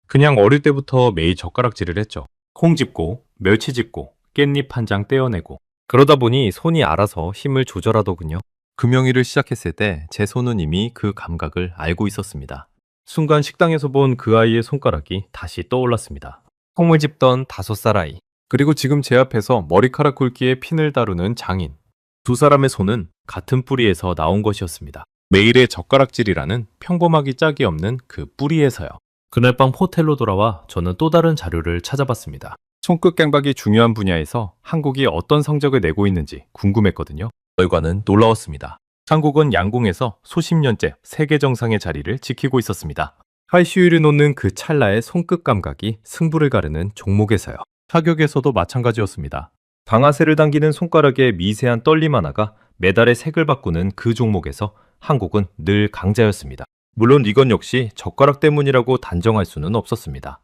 그냥 어릴 때부터 매일 젓가락질을 했죠. 콩 집고, 멸치 집고, 깻잎 한 장 떼어내고. 그러다 보니 손이 알아서 힘을 조절하더군요. 금영이를 시작했을 때 제 손은 이미 그 감각을 알고 있었습니다. 순간 식당에서 본 그 아이의 손가락이 다시 떠올랐습니다. 콩을 집던 5살 아이, 그리고 지금 제 앞에서 머리카락 굵기의 핀을 다루는 장인. 두 사람의 손은 같은 뿌리에서 나온 것이었습니다. 매일의 젓가락질이라는 평범하기 짝이 없는 그 뿌리에서요. 그날 밤 호텔로 돌아와 저는 또 다른 자료를 찾아봤습니다. 손끝 감각이 중요한 분야에서 한국이 어떤 성적을 내고 있는지 궁금했거든요. 결과는 놀라웠습니다. 한국은 양궁에서 수십 년째 세계 정상의 자리를 지키고 있었습니다. 하이슈이를 놓는 그 찰나의 손끝 감각이 승부를 가르는 종목에서요. 타격에서도 마찬가지였습니다. 방아쇠를 당기는 손가락의 미세한 떨림 하나가 메달의 색을 바꾸는 그 종목에서 한국은 늘 강자였습니다. 물론 이건 역시 젓가락 때문이라고 단정할 수는 없었습니다.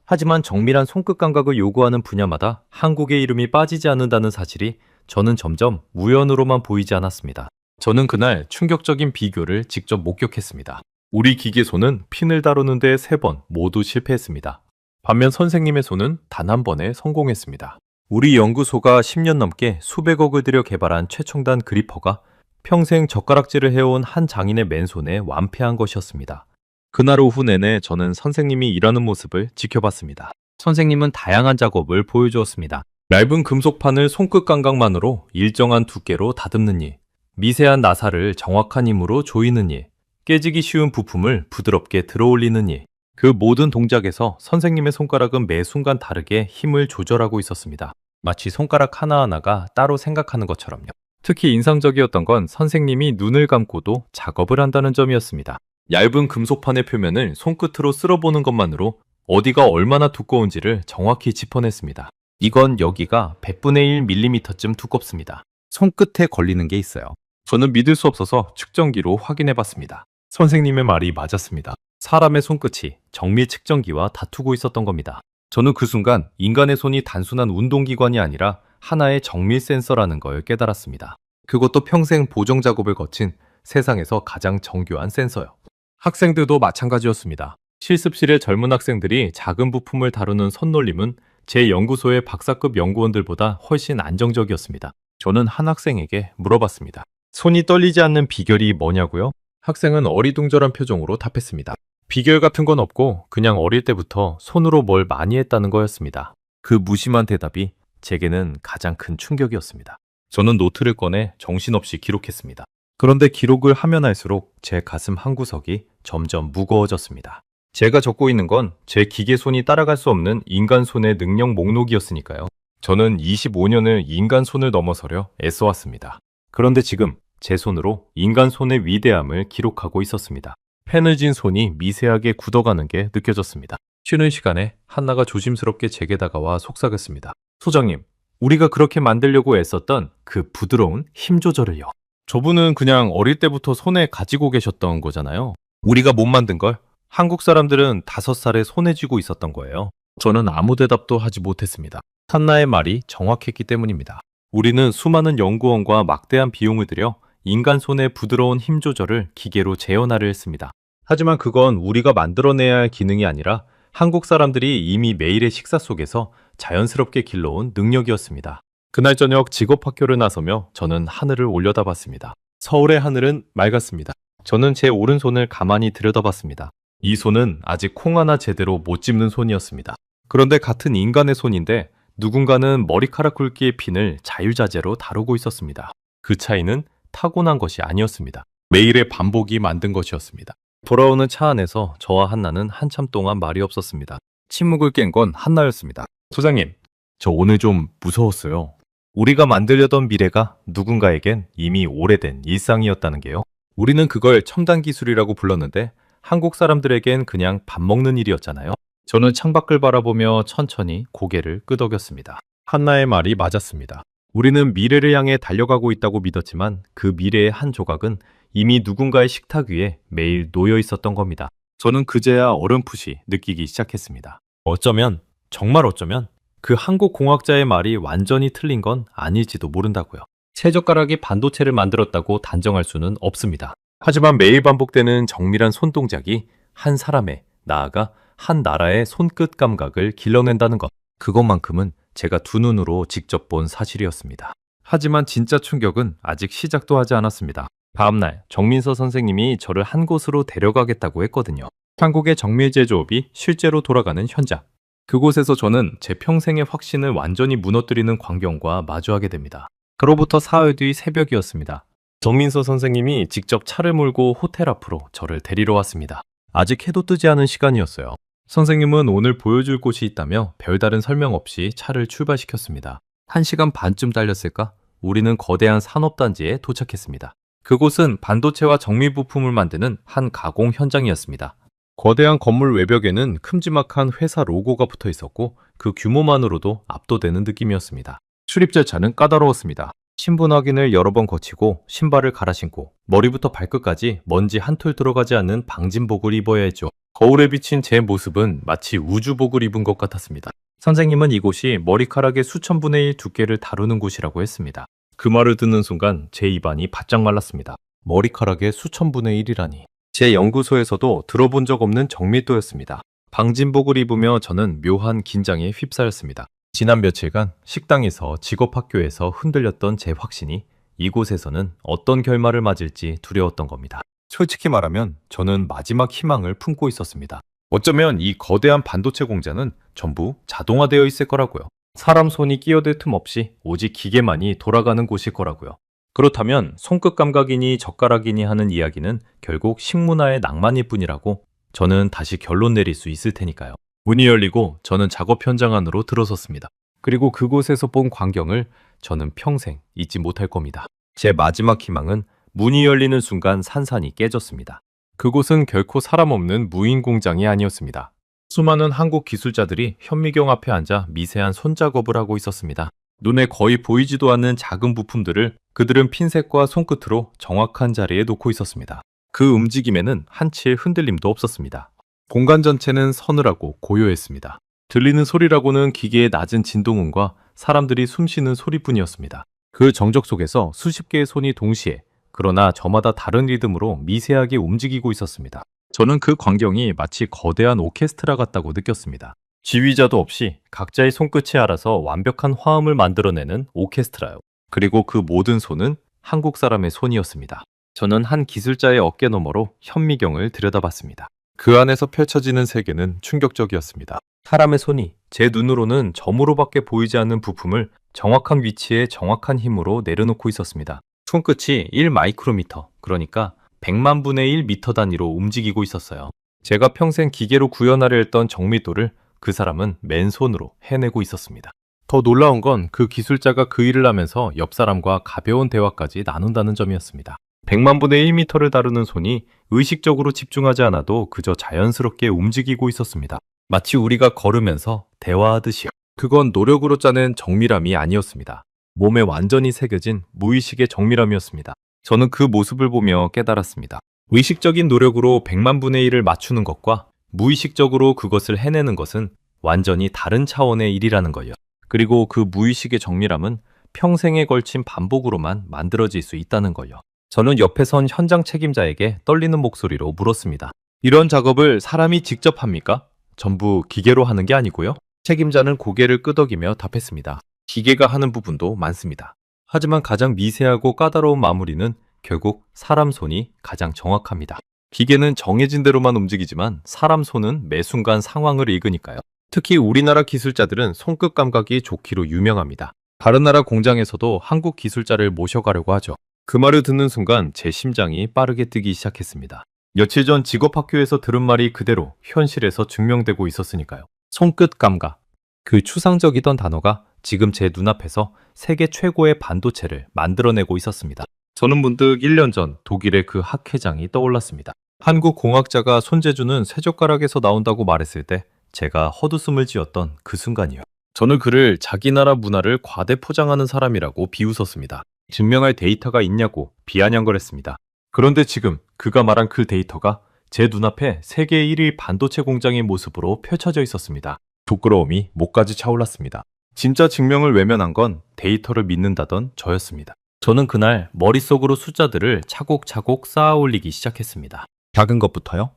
하지만 정밀한 손끝 감각을 요구하는 분야마다 한국의 이름이 빠지지 않는다는 사실이 저는 점점 우연으로만 보이지 않았습니다. 저는 그날 충격적인 비교를 직접 목격했습니다. 우리 기계 손은 핀을 다루는 데 3번 모두 실패했습니다. 반면 선생님의 손은 단 한 번에 성공했습니다. 우리 연구소가 10년 넘게 수백억을 들여 개발한 최첨단 그리퍼가 평생 젓가락질을 해온 한 장인의 맨손에 완패한 것이었습니다. 그날 오후 내내 저는 선생님이 일하는 모습을 지켜봤습니다. 선생님은 다양한 작업을 보여주었습니다. 얇은 금속판을 손끝 감각만으로 일정한 두께로 다듬는 일, 미세한 나사를 정확한 힘으로 조이는 일, 깨지기 쉬운 부품을 부드럽게 들어올리는 일. 그 모든 동작에서 선생님의 손가락은 매 순간 다르게 힘을 조절하고 있었습니다. 마치 손가락 하나하나가 따로 생각하는 것처럼요. 특히 인상적이었던 건 선생님이 눈을 감고도 작업을 한다는 점이었습니다. 얇은 금속판의 표면을 손끝으로 쓸어보는 것만으로 어디가 얼마나 두꺼운지를 정확히 짚어냈습니다. 이건 여기가 100분의 1mm쯤 두껍습니다. 손끝에 걸리는 게 있어요. 저는 믿을 수 없어서 측정기로 확인해봤습니다. 선생님의 말이 맞았습니다. 사람의 손끝이 정밀 측정기와 다투고 있었던 겁니다. 저는 그 순간 인간의 손이 단순한 운동기관이 아니라 하나의 정밀 센서라는 걸 깨달았습니다. 그것도 평생 보정 작업을 거친 세상에서 가장 정교한 센서요. 학생들도 마찬가지였습니다. 실습실의 젊은 학생들이 작은 부품을 다루는 손놀림은 제 연구소의 박사급 연구원들보다 훨씬 안정적이었습니다. 저는 한 학생에게 물어봤습니다. 손이 떨리지 않는 비결이 뭐냐고요? 학생은 어리둥절한 표정으로 답했습니다. 비결 같은 건 없고 그냥 어릴 때부터 손으로 뭘 많이 했다는 거였습니다. 그 무심한 대답이 제게는 가장 큰 충격이었습니다. 저는 노트를 꺼내 정신없이 기록했습니다. 그런데 기록을 하면 할수록 제 가슴 한구석이 점점 무거워졌습니다. 제가 적고 있는 건 제 기계 손이 따라갈 수 없는 인간 손의 능력 목록이었으니까요. 저는 25년을 인간 손을 넘어서려 애써왔습니다. 그런데 지금 제 손으로 인간 손의 위대함을 기록하고 있었습니다. 펜을 쥔 손이 미세하게 굳어가는 게 느껴졌습니다. 쉬는 시간에 한나가 조심스럽게 제게 다가와 속삭였습니다. 소장님, 우리가 그렇게 만들려고 애썼던 그 부드러운 힘 조절을요. 저분은 그냥 어릴 때부터 손에 가지고 계셨던 거잖아요. 우리가 못 만든 걸 한국 사람들은 5살에 손에 쥐고 있었던 거예요. 저는 아무 대답도 하지 못했습니다. 한나의 말이 정확했기 때문입니다. 우리는 수많은 연구원과 막대한 비용을 들여 인간 손의 부드러운 힘 조절을 기계로 재현하려 했습니다. 하지만 그건 우리가 만들어내야 할 기능이 아니라 한국 사람들이 이미 매일의 식사 속에서 자연스럽게 길러온 능력이었습니다. 그날 저녁 직업학교를 나서며 저는 하늘을 올려다봤습니다. 서울의 하늘은 맑았습니다. 저는 제 오른손을 가만히 들여다봤습니다. 이 손은 아직 콩 하나 제대로 못 집는 손이었습니다. 그런데 같은 인간의 손인데 누군가는 머리카락 굵기의 핀을 자유자재로 다루고 있었습니다. 그 차이는 타고난 것이 아니었습니다. 매일의 반복이 만든 것이었습니다. 돌아오는 차 안에서 저와 한나는 한참 동안 말이 없었습니다. 침묵을 깬 건 한나였습니다. 소장님, 저 오늘 좀 무서웠어요. 우리가 만들려던 미래가 누군가에겐 이미 오래된 일상이었다는 게요. 우리는 그걸 첨단 기술이라고 불렀는데 한국 사람들에겐 그냥 밥 먹는 일이었잖아요. 저는 창밖을 바라보며 천천히 고개를 끄덕였습니다. 한나의 말이 맞았습니다. 우리는 미래를 향해 달려가고 있다고 믿었지만 그 미래의 한 조각은 이미 누군가의 식탁 위에 매일 놓여 있었던 겁니다. 저는 그제야 어렴풋이 느끼기 시작했습니다. 어쩌면, 정말 어쩌면 그 한국 공학자의 말이 완전히 틀린 건 아닐지도 모른다고요. 채젓가락이 반도체를 만들었다고 단정할 수는 없습니다. 하지만 매일 반복되는 정밀한 손동작이 한 사람의, 나아가 한 나라의 손끝 감각을 길러낸다는 것. 그것만큼은 제가 두 눈으로 직접 본 사실이었습니다. 하지만 진짜 충격은 아직 시작도 하지 않았습니다. 다음날 정민서 선생님이 저를 한 곳으로 데려가겠다고 했거든요. 한국의 정밀 제조업이 실제로 돌아가는 현장. 그곳에서 저는 제 평생의 확신을 완전히 무너뜨리는 광경과 마주하게 됩니다. 그로부터 사흘 뒤 새벽이었습니다. 정민서 선생님이 직접 차를 몰고 호텔 앞으로 저를 데리러 왔습니다. 아직 해도 뜨지 않은 시간이었어요. 선생님은 오늘 보여줄 곳이 있다며 별다른 설명 없이 차를 출발시켰습니다. 1시간 반쯤 달렸을까? 우리는 거대한 산업단지에 도착했습니다. 그곳은 반도체와 정밀 부품을 만드는 한 가공 현장이었습니다. 거대한 건물 외벽에는 큼지막한 회사 로고가 붙어 있었고 그 규모만으로도 압도되는 느낌이었습니다. 출입 절차는 까다로웠습니다. 신분 확인을 여러 번 거치고 신발을 갈아 신고 머리부터 발끝까지 먼지 한 톨 들어가지 않는 방진복을 입어야 했죠. 거울에 비친 제 모습은 마치 우주복을 입은 것 같았습니다. 선생님은 이곳이 머리카락의 수천 분의 1 두께를 다루는 곳이라고 했습니다. 그 말을 듣는 순간 제 입안이 바짝 말랐습니다. 머리카락의 수천 분의 1이라니. 제 연구소에서도 들어본 적 없는 정밀도였습니다. 방진복을 입으며 저는 묘한 긴장에 휩싸였습니다. 지난 며칠간 식당에서 직업학교에서 흔들렸던 제 확신이 이곳에서는 어떤 결말을 맞을지 두려웠던 겁니다. 솔직히 말하면 저는 마지막 희망을 품고 있었습니다. 어쩌면 이 거대한 반도체 공장은 전부 자동화되어 있을 거라고요. 사람 손이 끼어들 틈 없이 오직 기계만이 돌아가는 곳일 거라고요. 그렇다면 손끝 감각이니 젓가락이니 하는 이야기는 결국 식문화의 낭만일 뿐이라고 저는 다시 결론 내릴 수 있을 테니까요. 문이 열리고 저는 작업 현장 안으로 들어섰습니다. 그리고 그곳에서 본 광경을 저는 평생 잊지 못할 겁니다. 제 마지막 희망은 문이 열리는 순간 산산이 깨졌습니다. 그곳은 결코 사람 없는 무인 공장이 아니었습니다. 수많은 한국 기술자들이 현미경 앞에 앉아 미세한 손작업을 하고 있었습니다. 눈에 거의 보이지도 않는 작은 부품들을 그들은 핀셋과 손끝으로 정확한 자리에 놓고 있었습니다. 그 움직임에는 한치의 흔들림도 없었습니다. 공간 전체는 서늘하고 고요했습니다. 들리는 소리라고는 기계의 낮은 진동음과 사람들이 숨쉬는 소리뿐이었습니다. 그 정적 속에서 수십 개의 손이 동시에, 그러나 저마다 다른 리듬으로 미세하게 움직이고 있었습니다. 저는 그 광경이 마치 거대한 오케스트라 같다고 느꼈습니다. 지휘자도 없이 각자의 손끝이 알아서 완벽한 화음을 만들어내는 오케스트라요. 그리고 그 모든 손은 한국 사람의 손이었습니다. 저는 한 기술자의 어깨 너머로 현미경을 들여다봤습니다. 그 안에서 펼쳐지는 세계는 충격적이었습니다. 사람의 손이 제 눈으로는 점으로밖에 보이지 않는 부품을 정확한 위치에 정확한 힘으로 내려놓고 있었습니다. 손끝이 1 마이크로미터, 그러니까 100만 분의 1 미터 단위로 움직이고 있었어요. 제가 평생 기계로 구현하려 했던 정밀도를 그 사람은 맨손으로 해내고 있었습니다. 더 놀라운 건 그 기술자가 그 일을 하면서 옆 사람과 가벼운 대화까지 나눈다는 점이었습니다. 100만 분의 1미터를 다루는 손이 의식적으로 집중하지 않아도 그저 자연스럽게 움직이고 있었습니다. 마치 우리가 걸으면서 대화하듯이요. 그건 노력으로 짜낸 정밀함이 아니었습니다. 몸에 완전히 새겨진 무의식의 정밀함이었습니다. 저는 그 모습을 보며 깨달았습니다. 의식적인 노력으로 100만 분의 1을 맞추는 것과 무의식적으로 그것을 해내는 것은 완전히 다른 차원의 일이라는 거예요. 그리고 그 무의식의 정밀함은 평생에 걸친 반복으로만 만들어질 수 있다는 거예요. 저는 옆에 선 현장 책임자에게 떨리는 목소리로 물었습니다. 이런 작업을 사람이 직접 합니까? 전부 기계로 하는 게 아니고요? 책임자는 고개를 끄덕이며 답했습니다. 기계가 하는 부분도 많습니다. 하지만 가장 미세하고 까다로운 마무리는 결국 사람 손이 가장 정확합니다. 기계는 정해진 대로만 움직이지만 사람 손은 매 순간 상황을 읽으니까요. 특히 우리나라 기술자들은 손끝 감각이 좋기로 유명합니다. 다른 나라 공장에서도 한국 기술자를 모셔가려고 하죠. 그 말을 듣는 순간 제 심장이 빠르게 뛰기 시작했습니다. 며칠 전 직업학교에서 들은 말이 그대로 현실에서 증명되고 있었으니까요. 손끝 감각. 그 추상적이던 단어가 지금 제 눈앞에서 세계 최고의 반도체를 만들어내고 있었습니다. 저는 문득 1년 전 독일의 그 학회장이 떠올랐습니다. 한국 공학자가 손재주는 세 젓가락에서 나온다고 말했을 때 제가 헛웃음을 지었던 그 순간이요. 저는 그를 자기 나라 문화를 과대 포장하는 사람이라고 비웃었습니다. 증명할 데이터가 있냐고 비아냥거렸습니다. 그런데 지금 그가 말한 그 데이터가 제 눈앞에 세계 1위 반도체 공장의 모습으로 펼쳐져 있었습니다. 부끄러움이 목까지 차올랐습니다. 진짜 증명을 외면한 건 데이터를 믿는다던 저였습니다. 저는 그날 머릿속으로 숫자들을 차곡차곡 쌓아 올리기 시작했습니다. 작은 것부터요.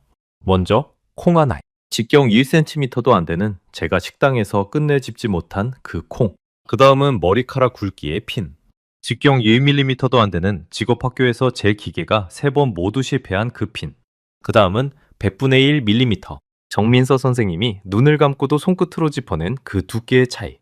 먼저 콩 하나에 직경 1cm도 안 되는 제가 식당에서 끝내 집지 못한 그 콩. 그 다음은 머리카락 굵기의 핀. 직경 1mm도 안 되는 직업학교에서 제 기계가 3번 모두 실패한 그 핀. 그 다음은 100분의 1mm. 정민서 선생님이 눈을 감고도 손끝으로 짚어낸 그 두께의 차이.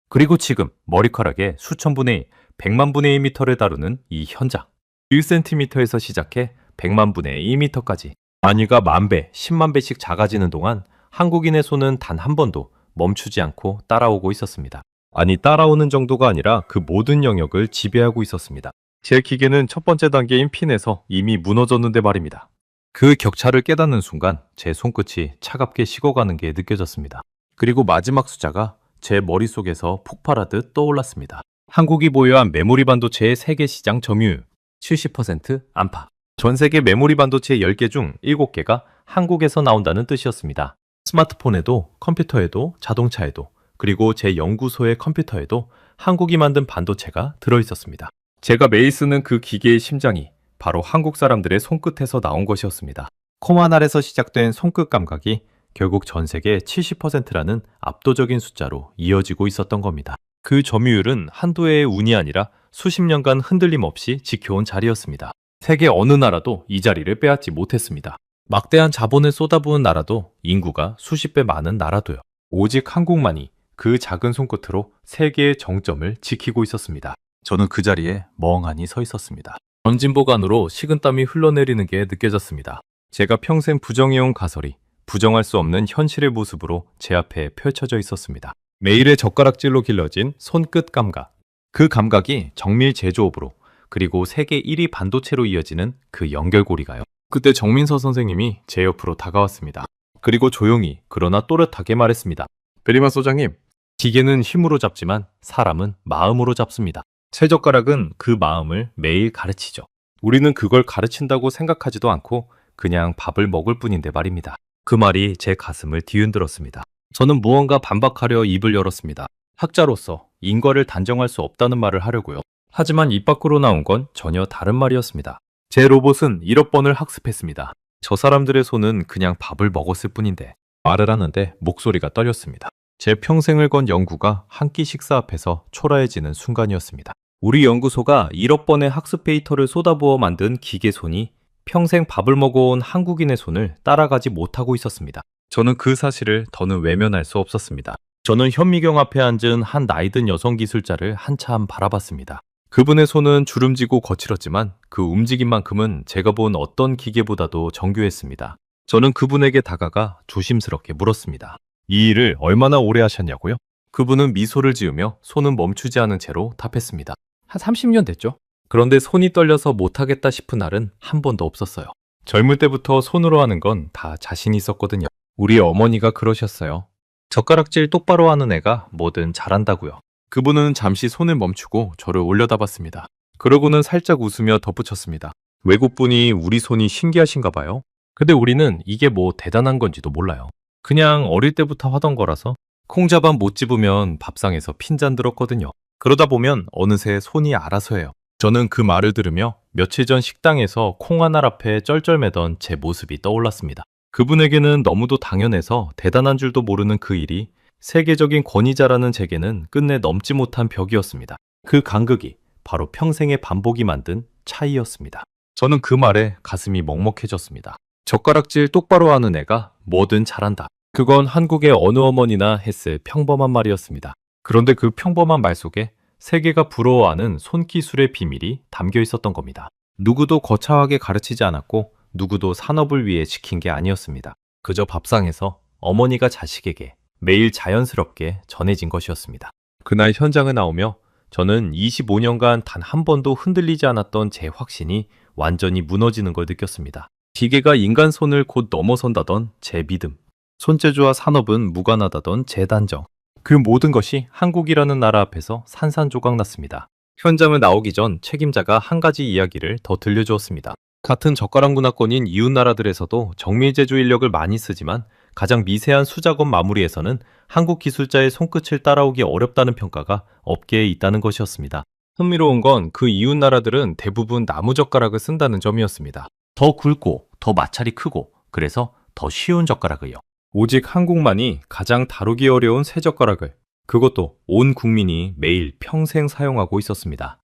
그리고 지금 머리카락의 수천 분의 1, 100만 분의 1m를 다루는 이 현장. 1cm에서 시작해 100만 분의 1m까지. 단위가 10,000배, 10만 배씩 작아지는 동안 한국인의 손은 단 한 번도 멈추지 않고 따라오고 있었습니다. 아니, 따라오는 정도가 아니라 그 모든 영역을 지배하고 있었습니다. 제 기계는 첫 번째 단계인 핀에서 이미 무너졌는데 말입니다. 그 격차를 깨닫는 순간 제 손끝이 차갑게 식어가는 게 느껴졌습니다. 그리고 마지막 숫자가 제 머릿속에서 폭발하듯 떠올랐습니다. 한국이 보유한 메모리 반도체의 세계 시장 점유율 70% 안팎. 전 세계 메모리 반도체 10개 중 7개가 한국에서 나온다는 뜻이었습니다. 스마트폰에도 컴퓨터에도 자동차에도 그리고 제 연구소의 컴퓨터에도 한국이 만든 반도체가 들어있었습니다. 제가 매일 쓰는 그 기계의 심장이 바로 한국 사람들의 손끝에서 나온 것이었습니다. 콤 하나에서 시작된 손끝 감각이 결국 전 세계 70%라는 압도적인 숫자로 이어지고 있었던 겁니다. 그 점유율은 한두 해의 운이 아니라 수십 년간 흔들림 없이 지켜온 자리였습니다. 세계 어느 나라도 이 자리를 빼앗지 못했습니다. 막대한 자본을 쏟아부은 나라도 인구가 수십 배 많은 나라도요. 오직 한국만이 그 작은 손끝으로 세계의 정점을 지키고 있었습니다. 저는 그 자리에 멍하니 서 있었습니다. 전진보관으로 식은땀이 흘러내리는 게 느껴졌습니다. 제가 평생 부정해온 가설이 부정할 수 없는 현실의 모습으로 제 앞에 펼쳐져 있었습니다. 매일의 젓가락질로 길러진 손끝 감각. 그 감각이 정밀 제조업으로 그리고 세계 1위 반도체로 이어지는 그 연결고리가요. 그때 정민서 선생님이 제 옆으로 다가왔습니다. 그리고 조용히 그러나 또렷하게 말했습니다. 베리마 소장님, 기계는 힘으로 잡지만 사람은 마음으로 잡습니다. 세 젓가락은 그 마음을 매일 가르치죠. 우리는 그걸 가르친다고 생각하지도 않고 그냥 밥을 먹을 뿐인데 말입니다. 그 말이 제 가슴을 뒤흔들었습니다. 저는 무언가 반박하려 입을 열었습니다. 학자로서 인과를 단정할 수 없다는 말을 하려고요. 하지만 입 밖으로 나온 건 전혀 다른 말이었습니다. 제 로봇은 1억 번을 학습했습니다. 저 사람들의 손은 그냥 밥을 먹었을 뿐인데 말을 하는데 목소리가 떨렸습니다. 제 평생을 건 연구가 한 끼 식사 앞에서 초라해지는 순간이었습니다. 우리 연구소가 1억 번의 학습 데이터를 쏟아부어 만든 기계 손이 평생 밥을 먹어온 한국인의 손을 따라가지 못하고 있었습니다. 저는 그 사실을 더는 외면할 수 없었습니다. 저는 현미경 앞에 앉은 한 나이든 여성 기술자를 한참 바라봤습니다. 그분의 손은 주름지고 거칠었지만 그 움직임만큼은 제가 본 어떤 기계보다도 정교했습니다. 저는 그분에게 다가가 조심스럽게 물었습니다. 이 일을 얼마나 오래 하셨냐고요? 그분은 미소를 지으며 손은 멈추지 않은 채로 답했습니다. 한 30년 됐죠? 그런데 손이 떨려서 못하겠다 싶은 날은 한 번도 없었어요. 젊을 때부터 손으로 하는 건 다 자신 있었거든요. 우리 어머니가 그러셨어요. 젓가락질 똑바로 하는 애가 뭐든 잘한다고요. 그분은 잠시 손을 멈추고 저를 올려다봤습니다. 그러고는 살짝 웃으며 덧붙였습니다. 외국분이 우리 손이 신기하신가 봐요. 근데 우리는 이게 뭐 대단한 건지도 몰라요. 그냥 어릴 때부터 하던 거라서 콩자반 못 집으면 밥상에서 핀잔 들었거든요. 그러다 보면 어느새 손이 알아서 해요. 저는 그 말을 들으며 며칠 전 식당에서 콩 한 알 앞에 쩔쩔매던 제 모습이 떠올랐습니다. 그분에게는 너무도 당연해서 대단한 줄도 모르는 그 일이 세계적인 권위자라는 제게는 끝내 넘지 못한 벽이었습니다. 그 간극이 바로 평생의 반복이 만든 차이였습니다. 저는 그 말에 가슴이 먹먹해졌습니다. 젓가락질 똑바로 하는 애가 뭐든 잘한다. 그건 한국의 어느 어머니나 했을 평범한 말이었습니다. 그런데 그 평범한 말 속에 세계가 부러워하는 손기술의 비밀이 담겨 있었던 겁니다. 누구도 거창하게 가르치지 않았고 누구도 산업을 위해 지킨 게 아니었습니다. 그저 밥상에서 어머니가 자식에게 매일 자연스럽게 전해진 것이었습니다. 그날 현장에 나오며 저는 25년간 단 한 번도 흔들리지 않았던 제 확신이 완전히 무너지는 걸 느꼈습니다. 기계가 인간 손을 곧 넘어선다던 제 믿음, 손재주와 산업은 무관하다던 제 단정, 그 모든 것이 한국이라는 나라 앞에서 산산조각 났습니다. 현장을 나오기 전 책임자가 한 가지 이야기를 더 들려주었습니다. 같은 젓가락 문화권인 이웃 나라들에서도 정밀제조 인력을 많이 쓰지만 가장 미세한 수작업 마무리에서는 한국 기술자의 손끝을 따라오기 어렵다는 평가가 업계에 있다는 것이었습니다. 흥미로운 건 그 이웃 나라들은 대부분 나무 젓가락을 쓴다는 점이었습니다. 더 굵고 더 마찰이 크고 그래서 더 쉬운 젓가락을요. 오직 한국만이 가장 다루기 어려운 새 젓가락을, 그것도 온 국민이 매일 평생 사용하고 있었습니다.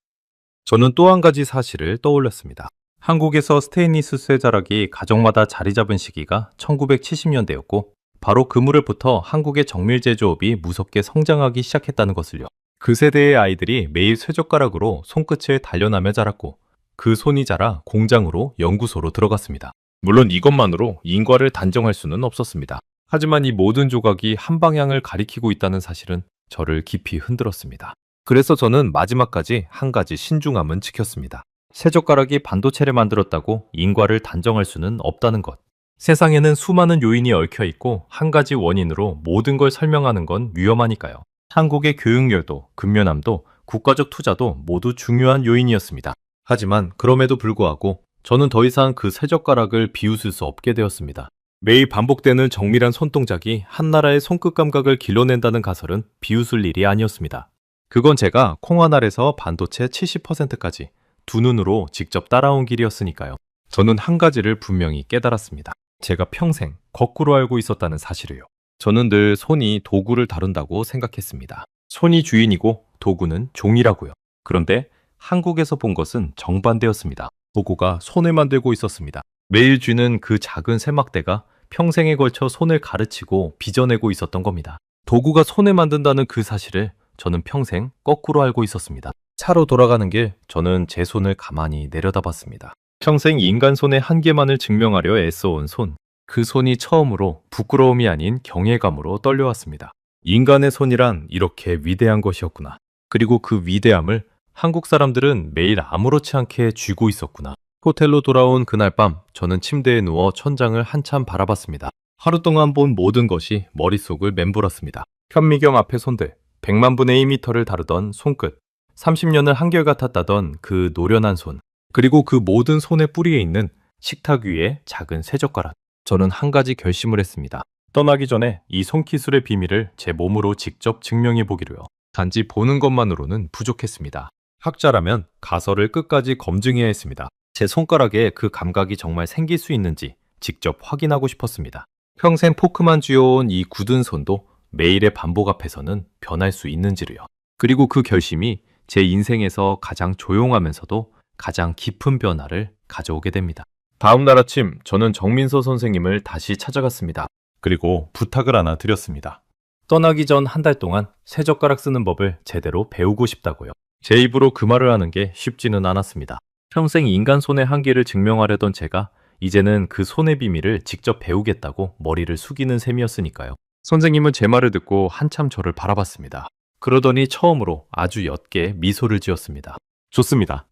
저는 또 한 가지 사실을 떠올렸습니다. 한국에서 스테인리스 쇠자락이 가정마다 자리 잡은 시기가 1970년대였고 바로 그 무렵부터 한국의 정밀 제조업이 무섭게 성장하기 시작했다는 것을요. 그 세대의 아이들이 매일 쇠젓가락으로 손끝을 단련하며 자랐고 그 손이 자라 공장으로 연구소로 들어갔습니다. 물론 이것만으로 인과를 단정할 수는 없었습니다. 하지만 이 모든 조각이 한 방향을 가리키고 있다는 사실은 저를 깊이 흔들었습니다. 그래서 저는 마지막까지 한 가지 신중함은 지켰습니다. 쇠젓가락이 반도체를 만들었다고 인과를 단정할 수는 없다는 것. 세상에는 수많은 요인이 얽혀 있고 한 가지 원인으로 모든 걸 설명하는 건 위험하니까요. 한국의 교육열도, 근면함도, 국가적 투자도 모두 중요한 요인이었습니다. 하지만 그럼에도 불구하고 저는 더 이상 그 쇠젓가락을 비웃을 수 없게 되었습니다. 매일 반복되는 정밀한 손동작이 한 나라의 손끝 감각을 길러낸다는 가설은 비웃을 일이 아니었습니다. 그건 제가 콩하나에서 반도체 70%까지 두 눈으로 직접 따라온 길이었으니까요. 저는 한 가지를 분명히 깨달았습니다. 제가 평생 거꾸로 알고 있었다는 사실을요. 저는 늘 손이 도구를 다룬다고 생각했습니다. 손이 주인이고 도구는 종이라고요. 그런데 한국에서 본 것은 정반대였습니다. 도구가 손을 만들고 있었습니다. 매일 쥐는 그 작은 쇠막대가 평생에 걸쳐 손을 가르치고 빚어내고 있었던 겁니다. 도구가 손을 만든다는 그 사실을 저는 평생 거꾸로 알고 있었습니다. 차로 돌아가는 길, 저는 제 손을 가만히 내려다봤습니다. 평생 인간 손의 한계만을 증명하려 애써온 손. 그 손이 처음으로 부끄러움이 아닌 경외감으로 떨려왔습니다. 인간의 손이란 이렇게 위대한 것이었구나. 그리고 그 위대함을 한국 사람들은 매일 아무렇지 않게 쥐고 있었구나. 호텔로 돌아온 그날 밤, 저는 침대에 누워 천장을 한참 바라봤습니다. 하루 동안 본 모든 것이 머릿속을 맴돌았습니다. 현미경 앞의 손들, 100만 분의 1미터를 다루던 손끝, 30년을 한결같았다던 그 노련한 손, 그리고 그 모든 손의 뿌리에 있는 식탁 위의 작은 쇠젓가락. 저는 한 가지 결심을 했습니다. 떠나기 전에 이 손기술의 비밀을 제 몸으로 직접 증명해 보기로요. 단지 보는 것만으로는 부족했습니다. 학자라면 가설을 끝까지 검증해야 했습니다. 제 손가락에 그 감각이 정말 생길 수 있는지 직접 확인하고 싶었습니다. 평생 포크만 쥐어온 이 굳은 손도 매일의 반복 앞에서는 변할 수 있는지를요. 그리고 그 결심이 제 인생에서 가장 조용하면서도 가장 깊은 변화를 가져오게 됩니다. 다음 날 아침 저는 정민서 선생님을 다시 찾아갔습니다. 그리고 부탁을 하나 드렸습니다. 떠나기 전 한 달 동안 쇠젓가락 쓰는 법을 제대로 배우고 싶다고요. 제 입으로 그 말을 하는 게 쉽지는 않았습니다. 평생 인간 손의 한계를 증명하려던 제가 이제는 그 손의 비밀을 직접 배우겠다고 머리를 숙이는 셈이었으니까요. 선생님은 제 말을 듣고 한참 저를 바라봤습니다. 그러더니 처음으로 아주 옅게 미소를 지었습니다. 좋습니다.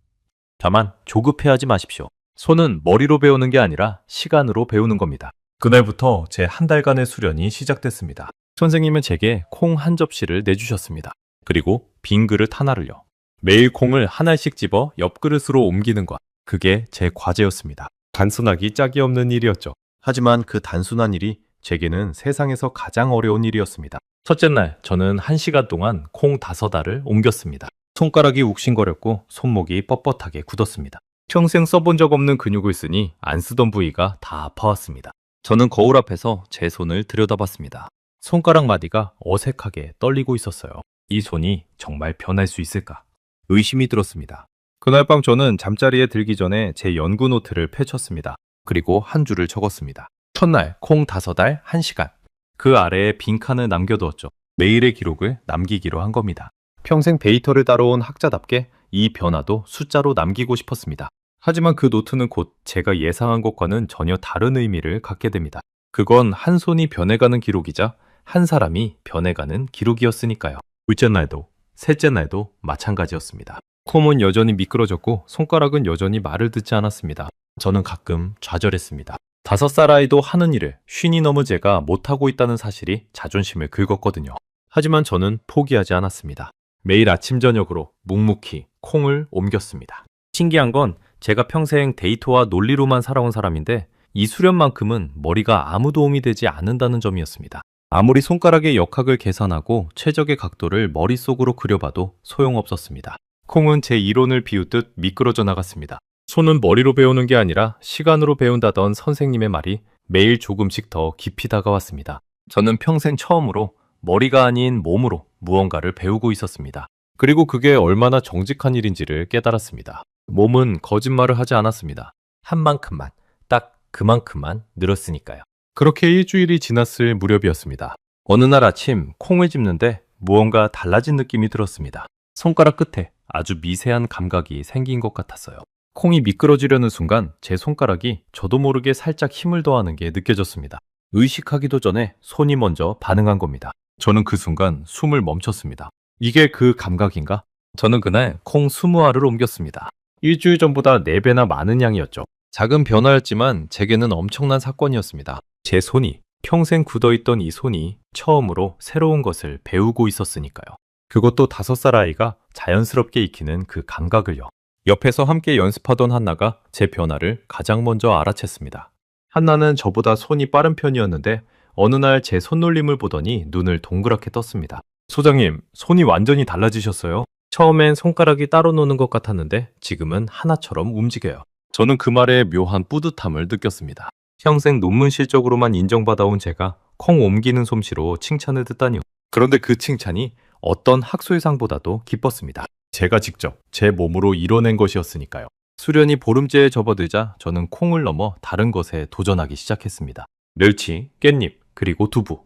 다만 조급해하지 마십시오. 손은 머리로 배우는 게 아니라 시간으로 배우는 겁니다. 그날부터 제 한 달간의 수련이 시작됐습니다. 선생님은 제게 콩 한 접시를 내주셨습니다. 그리고 빈 그릇 하나를요. 매일 콩을 하나씩 집어 옆 그릇으로 옮기는 것. 그게 제 과제였습니다. 단순하기 짝이 없는 일이었죠. 하지만 그 단순한 일이 제게는 세상에서 가장 어려운 일이었습니다. 첫째 날, 저는 1시간 동안 콩 5알을 옮겼습니다. 손가락이 욱신거렸고 손목이 뻣뻣하게 굳었습니다. 평생 써본 적 없는 근육을 쓰니 안 쓰던 부위가 다 아파왔습니다. 저는 거울 앞에서 제 손을 들여다봤습니다. 손가락 마디가 어색하게 떨리고 있었어요. 이 손이 정말 변할 수 있을까? 의심이 들었습니다. 그날 밤 저는 잠자리에 들기 전에 제 연구 노트를 펼쳤습니다. 그리고 한 줄을 적었습니다. 첫날 콩 5알 1시간. 그 아래에 빈칸을 남겨두었죠. 매일의 기록을 남기기로 한 겁니다. 평생 데이터를 따라온 학자답게 이 변화도 숫자로 남기고 싶었습니다. 하지만 그 노트는 곧 제가 예상한 것과는 전혀 다른 의미를 갖게 됩니다. 그건 한 손이 변해가는 기록이자 한 사람이 변해가는 기록이었으니까요. 둘째 날도 셋째 날도 마찬가지였습니다. 콤은 여전히 미끄러졌고 손가락은 여전히 말을 듣지 않았습니다. 저는 가끔 좌절했습니다. 5살 아이도 하는 일을 쉰이 넘은 제가 못하고 있다는 사실이 자존심을 긁었거든요. 하지만 저는 포기하지 않았습니다. 매일 아침 저녁으로 묵묵히 콩을 옮겼습니다. 신기한 건 제가 평생 데이터와 논리로만 살아온 사람인데 이 수련만큼은 머리가 아무 도움이 되지 않는다는 점이었습니다. 아무리 손가락의 역학을 계산하고 최적의 각도를 머릿속으로 그려봐도 소용없었습니다. 콩은 제 이론을 비웃듯 미끄러져 나갔습니다. 손은 머리로 배우는 게 아니라 시간으로 배운다던 선생님의 말이 매일 조금씩 더 깊이 다가왔습니다. 저는 평생 처음으로 머리가 아닌 몸으로 무언가를 배우고 있었습니다. 그리고 그게 얼마나 정직한 일인지를 깨달았습니다. 몸은 거짓말을 하지 않았습니다. 한 만큼만, 딱 그만큼만 늘었으니까요. 그렇게 일주일이 지났을 무렵이었습니다. 어느 날 아침 콩을 집는데 무언가 달라진 느낌이 들었습니다. 손가락 끝에 아주 미세한 감각이 생긴 것 같았어요. 콩이 미끄러지려는 순간 제 손가락이 저도 모르게 살짝 힘을 더하는 게 느껴졌습니다. 의식하기도 전에 손이 먼저 반응한 겁니다. 저는 그 순간 숨을 멈췄습니다. 이게 그 감각인가? 저는 그날 콩 20알을 옮겼습니다. 일주일 전보다 4배나 많은 양이었죠. 작은 변화였지만 제게는 엄청난 사건이었습니다. 제 손이, 평생 굳어있던 이 손이 처음으로 새로운 것을 배우고 있었으니까요. 그것도 5살 아이가 자연스럽게 익히는 그 감각을요. 옆에서 함께 연습하던 한나가 제 변화를 가장 먼저 알아챘습니다. 한나는 저보다 손이 빠른 편이었는데 어느 날 제 손놀림을 보더니 눈을 동그랗게 떴습니다. 소장님, 손이 완전히 달라지셨어요. 처음엔 손가락이 따로 노는 것 같았는데 지금은 하나처럼 움직여요. 저는 그 말에 묘한 뿌듯함을 느꼈습니다. 평생 논문 실적으로만 인정받아온 제가 콩 옮기는 솜씨로 칭찬을 듣다니요. 그런데 그 칭찬이 어떤 학술상보다도 기뻤습니다. 제가 직접 제 몸으로 이뤄낸 것이었으니까요. 수련이 보름째에 접어들자 저는 콩을 넘어 다른 것에 도전하기 시작했습니다. 멸치, 깻잎, 그리고 두부.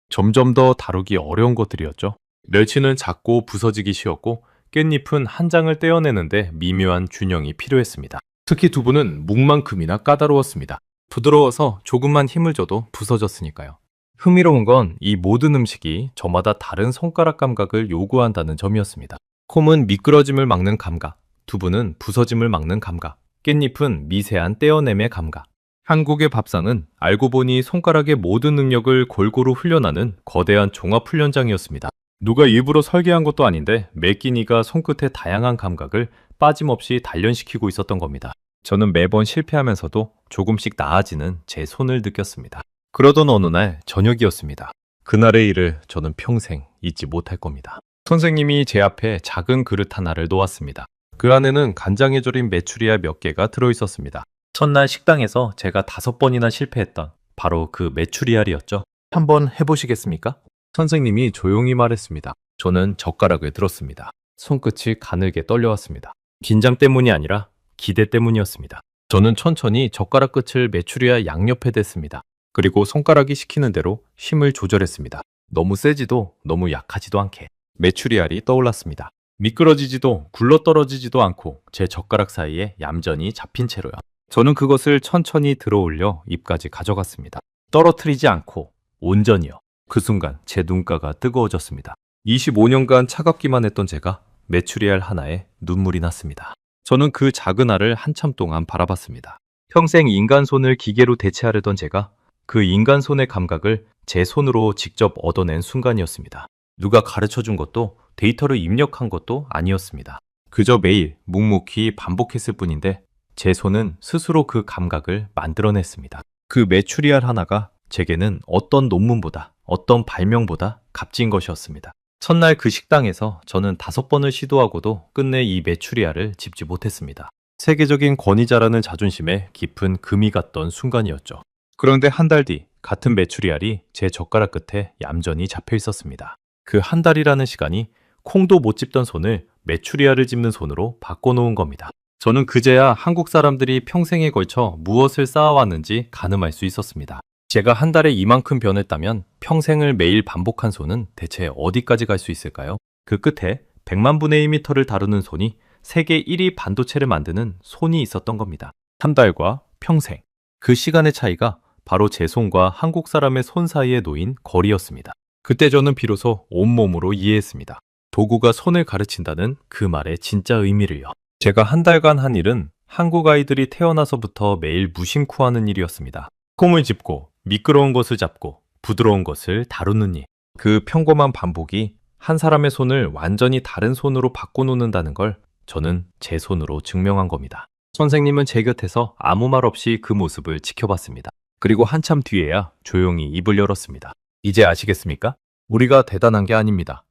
점점 더 다루기 어려운 것들이었죠. 멸치는 작고 부서지기 쉬웠고 깻잎은 한 장을 떼어내는데 미묘한 균형이 필요했습니다. 특히 두부는 묵만큼이나 까다로웠습니다. 부드러워서 조금만 힘을 줘도 부서졌으니까요. 흥미로운 건 이 모든 음식이 저마다 다른 손가락 감각을 요구한다는 점이었습니다. 콩은 미끄러짐을 막는 감각, 두부는 부서짐을 막는 감각, 깻잎은 미세한 떼어냄의 감각. 한국의 밥상은 알고 보니 손가락의 모든 능력을 골고루 훈련하는 거대한 종합훈련장이었습니다. 누가 일부러 설계한 것도 아닌데 매 끼니가 손끝의 다양한 감각을 빠짐없이 단련시키고 있었던 겁니다. 저는 매번 실패하면서도 조금씩 나아지는 제 손을 느꼈습니다. 그러던 어느 날 저녁이었습니다. 그날의 일을 저는 평생 잊지 못할 겁니다. 선생님이 제 앞에 작은 그릇 하나를 놓았습니다. 그 안에는 간장에 절인 메추리알 몇 개가 들어있었습니다. 첫날 식당에서 제가 5번이나 실패했던 바로 그 메추리알이었죠. 한번 해보시겠습니까? 선생님이 조용히 말했습니다. 저는 젓가락을 들었습니다. 손끝이 가늘게 떨려왔습니다. 긴장 때문이 아니라 기대 때문이었습니다. 저는 천천히 젓가락 끝을 메추리알 양옆에 댔습니다. 그리고 손가락이 시키는 대로 힘을 조절했습니다. 너무 세지도 너무 약하지도 않게. 메추리알이 떠올랐습니다. 미끄러지지도 굴러떨어지지도 않고 제 젓가락 사이에 얌전히 잡힌 채로요. 저는 그것을 천천히 들어올려 입까지 가져갔습니다. 떨어뜨리지 않고 온전히요. 그 순간 제 눈가가 뜨거워졌습니다. 25년간 차갑기만 했던 제가 메추리알 하나에 눈물이 났습니다. 저는 그 작은 알을 한참 동안 바라봤습니다. 평생 인간 손을 기계로 대체하려던 제가 그 인간 손의 감각을 제 손으로 직접 얻어낸 순간이었습니다. 누가 가르쳐준 것도 데이터를 입력한 것도 아니었습니다. 그저 매일 묵묵히 반복했을 뿐인데 제 손은 스스로 그 감각을 만들어냈습니다. 그 메추리알 하나가 제게는 어떤 논문보다 어떤 발명보다 값진 것이었습니다. 첫날 그 식당에서 저는 5번을 시도하고도 끝내 이 메추리알을 집지 못했습니다. 세계적인 권위자라는 자존심에 깊은 금이 갔던 순간이었죠. 그런데 한 달 뒤 같은 메추리알이 제 젓가락 끝에 얌전히 잡혀 있었습니다. 그 한 달이라는 시간이 콩도 못 집던 손을 메추리알을 집는 손으로 바꿔놓은 겁니다. 저는 그제야 한국 사람들이 평생에 걸쳐 무엇을 쌓아왔는지 가늠할 수 있었습니다. 제가 한 달에 이만큼 변했다면 평생을 매일 반복한 손은 대체 어디까지 갈 수 있을까요? 그 끝에 100만 분의 1미터를 다루는 손이 세계 1위 반도체를 만드는 손이 있었던 겁니다. 한 달과 평생. 그 시간의 차이가 바로 제 손과 한국 사람의 손 사이에 놓인 거리였습니다. 그때 저는 비로소 온몸으로 이해했습니다. 도구가 손을 가르친다는 그 말의 진짜 의미를요. 제가 한 달간 한 일은 한국 아이들이 태어나서부터 매일 무심코 하는 일이었습니다. 콩을 짚고 미끄러운 것을 잡고 부드러운 것을 다루는 일. 그 평범한 반복이 한 사람의 손을 완전히 다른 손으로 바꿔놓는다는 걸 저는 제 손으로 증명한 겁니다. 선생님은 제 곁에서 아무 말 없이 그 모습을 지켜봤습니다. 그리고 한참 뒤에야 조용히 입을 열었습니다. 이제 아시겠습니까? 우리가 대단한 게 아닙니다.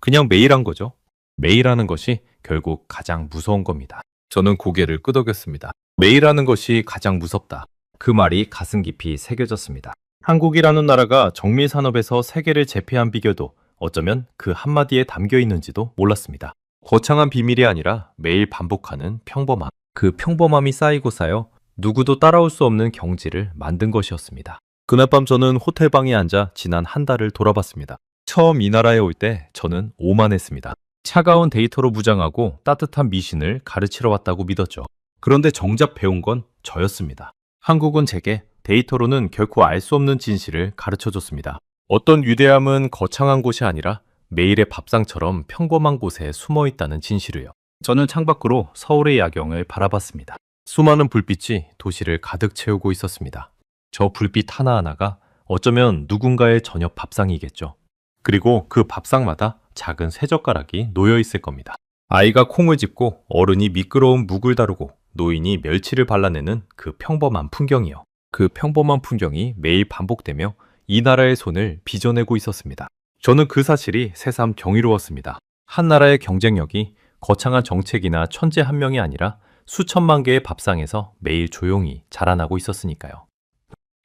그냥 매일 한 거죠. 매일 하는 것이 결국 가장 무서운 겁니다. 저는 고개를 끄덕였습니다. 매일 하는 것이 가장 무섭다. 그 말이 가슴 깊이 새겨졌습니다. 한국이라는 나라가 정밀 산업에서 세계를 제패한 비결도 어쩌면 그 한마디에 담겨 있는지도 몰랐습니다. 거창한 비밀이 아니라 매일 반복하는 평범함. 그 평범함이 쌓이고 쌓여 누구도 따라올 수 없는 경지를 만든 것이었습니다. 그날 밤 저는 호텔방에 앉아 지난 한 달을 돌아봤습니다. 처음 이 나라에 올 때 저는 오만했습니다. 차가운 데이터로 무장하고 따뜻한 미신을 가르치러 왔다고 믿었죠. 그런데 정작 배운 건 저였습니다. 한국은 제게 데이터로는 결코 알 수 없는 진실을 가르쳐줬습니다. 어떤 위대함은 거창한 곳이 아니라 매일의 밥상처럼 평범한 곳에 숨어 있다는 진실을요. 저는 창밖으로 서울의 야경을 바라봤습니다. 수많은 불빛이 도시를 가득 채우고 있었습니다. 저 불빛 하나하나가 어쩌면 누군가의 저녁 밥상이겠죠. 그리고 그 밥상마다 작은 쇠젓가락이 놓여 있을 겁니다. 아이가 콩을 짚고 어른이 미끄러운 묵을 다루고 노인이 멸치를 발라내는 그 평범한 풍경이요. 그 평범한 풍경이 매일 반복되며 이 나라의 손을 빚어내고 있었습니다. 저는 그 사실이 새삼 경이로웠습니다. 한 나라의 경쟁력이 거창한 정책이나 천재 한 명이 아니라 수천만 개의 밥상에서 매일 조용히 자라나고 있었으니까요.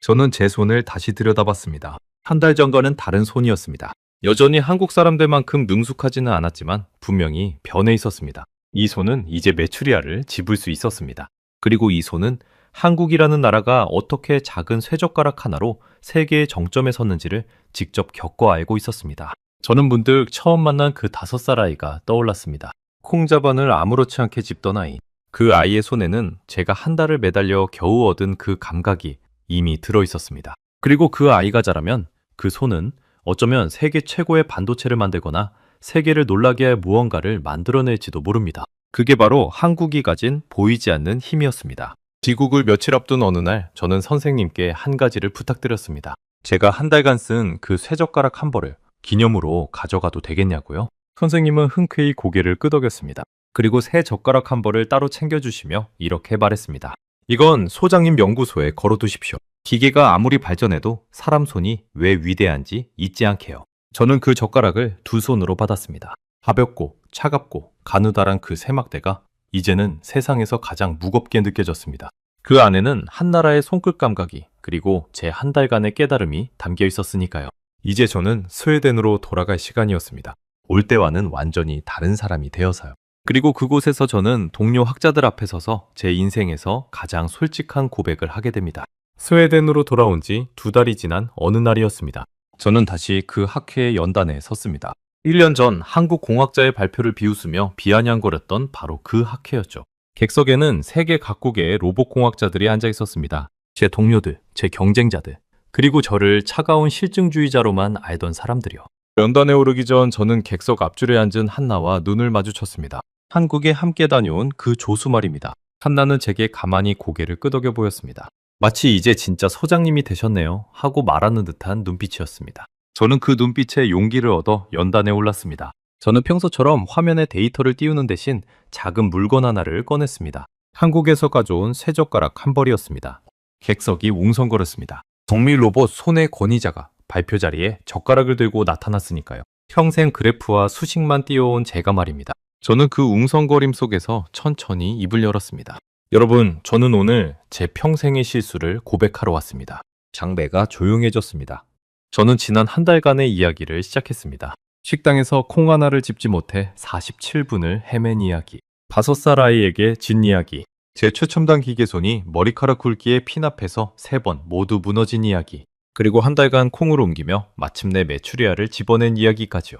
저는 제 손을 다시 들여다봤습니다. 한 달 전과는 다른 손이었습니다. 여전히 한국 사람들만큼 능숙하지는 않았지만 분명히 변해 있었습니다. 이 손은 이제 메추리알을 집을 수 있었습니다. 그리고 이 손은 한국이라는 나라가 어떻게 작은 쇠젓가락 하나로 세계의 정점에 섰는지를 직접 겪어 알고 있었습니다. 저는 문득 처음 만난 그 5살 아이가 떠올랐습니다. 콩자반을 아무렇지 않게 집던 아이. 그 아이의 손에는 제가 한 달을 매달려 겨우 얻은 그 감각이 이미 들어 있었습니다. 그리고 그 아이가 자라면 그 손은 어쩌면 세계 최고의 반도체를 만들거나 세계를 놀라게 할 무언가를 만들어낼지도 모릅니다. 그게 바로 한국이 가진 보이지 않는 힘이었습니다. 귀국을 며칠 앞둔 어느 날 저는 선생님께 한 가지를 부탁드렸습니다. 제가 한 달간 쓴 그 쇠젓가락 한 벌을 기념으로 가져가도 되겠냐고요? 선생님은 흔쾌히 고개를 끄덕였습니다. 그리고 새 젓가락 한 벌을 따로 챙겨주시며 이렇게 말했습니다. 이건 소장님 연구소에 걸어두십시오. 기계가 아무리 발전해도 사람 손이 왜 위대한지 잊지 않게요. 저는 그 젓가락을 두 손으로 받았습니다. 가볍고 차갑고 가느다란 그 세막대가 이제는 세상에서 가장 무겁게 느껴졌습니다. 그 안에는 한 나라의 손끝 감각이 그리고 제 한 달간의 깨달음이 담겨 있었으니까요. 이제 저는 스웨덴으로 돌아갈 시간이었습니다. 올 때와는 완전히 다른 사람이 되어서요. 그리고 그곳에서 저는 동료 학자들 앞에 서서 제 인생에서 가장 솔직한 고백을 하게 됩니다. 스웨덴으로 돌아온 지 2달이 지난 어느 날이었습니다. 저는 다시 그 학회의 연단에 섰습니다. 1년 전 한국 공학자의 발표를 비웃으며 비아냥거렸던 바로 그 학회였죠. 객석에는 세계 각국의 로봇 공학자들이 앉아 있었습니다. 제 동료들, 제 경쟁자들, 그리고 저를 차가운 실증주의자로만 알던 사람들이요. 연단에 오르기 전 저는 객석 앞줄에 앉은 한나와 눈을 마주쳤습니다. 한국에 함께 다녀온 그 조수 말입니다. 한나는 제게 가만히 고개를 끄덕여 보였습니다. 마치 이제 진짜 소장님이 되셨네요 하고 말하는 듯한 눈빛이었습니다. 저는 그 눈빛에 용기를 얻어 연단에 올랐습니다. 저는 평소처럼 화면에 데이터를 띄우는 대신 작은 물건 하나를 꺼냈습니다. 한국에서 가져온 쇠젓가락 한 벌이었습니다. 객석이 웅성거렸습니다. 정밀 로봇 손의 권위자가 발표 자리에 젓가락을 들고 나타났으니까요. 평생 그래프와 수식만 띄워온 제가 말입니다. 저는 그 웅성거림 속에서 천천히 입을 열었습니다. 여러분, 저는 오늘 제 평생의 실수를 고백하러 왔습니다. 장배가 조용해졌습니다. 저는 지난 한 달간의 이야기를 시작했습니다. 식당에서 콩 하나를 집지 못해 47분을 헤맨 이야기. 5살 아이에게 진 이야기. 제 최첨단 기계손이 머리카락 굵기의 핀 앞에서 3번 모두 무너진 이야기. 그리고 한 달간 콩을 옮기며 마침내 메추리알을 집어낸 이야기까지요.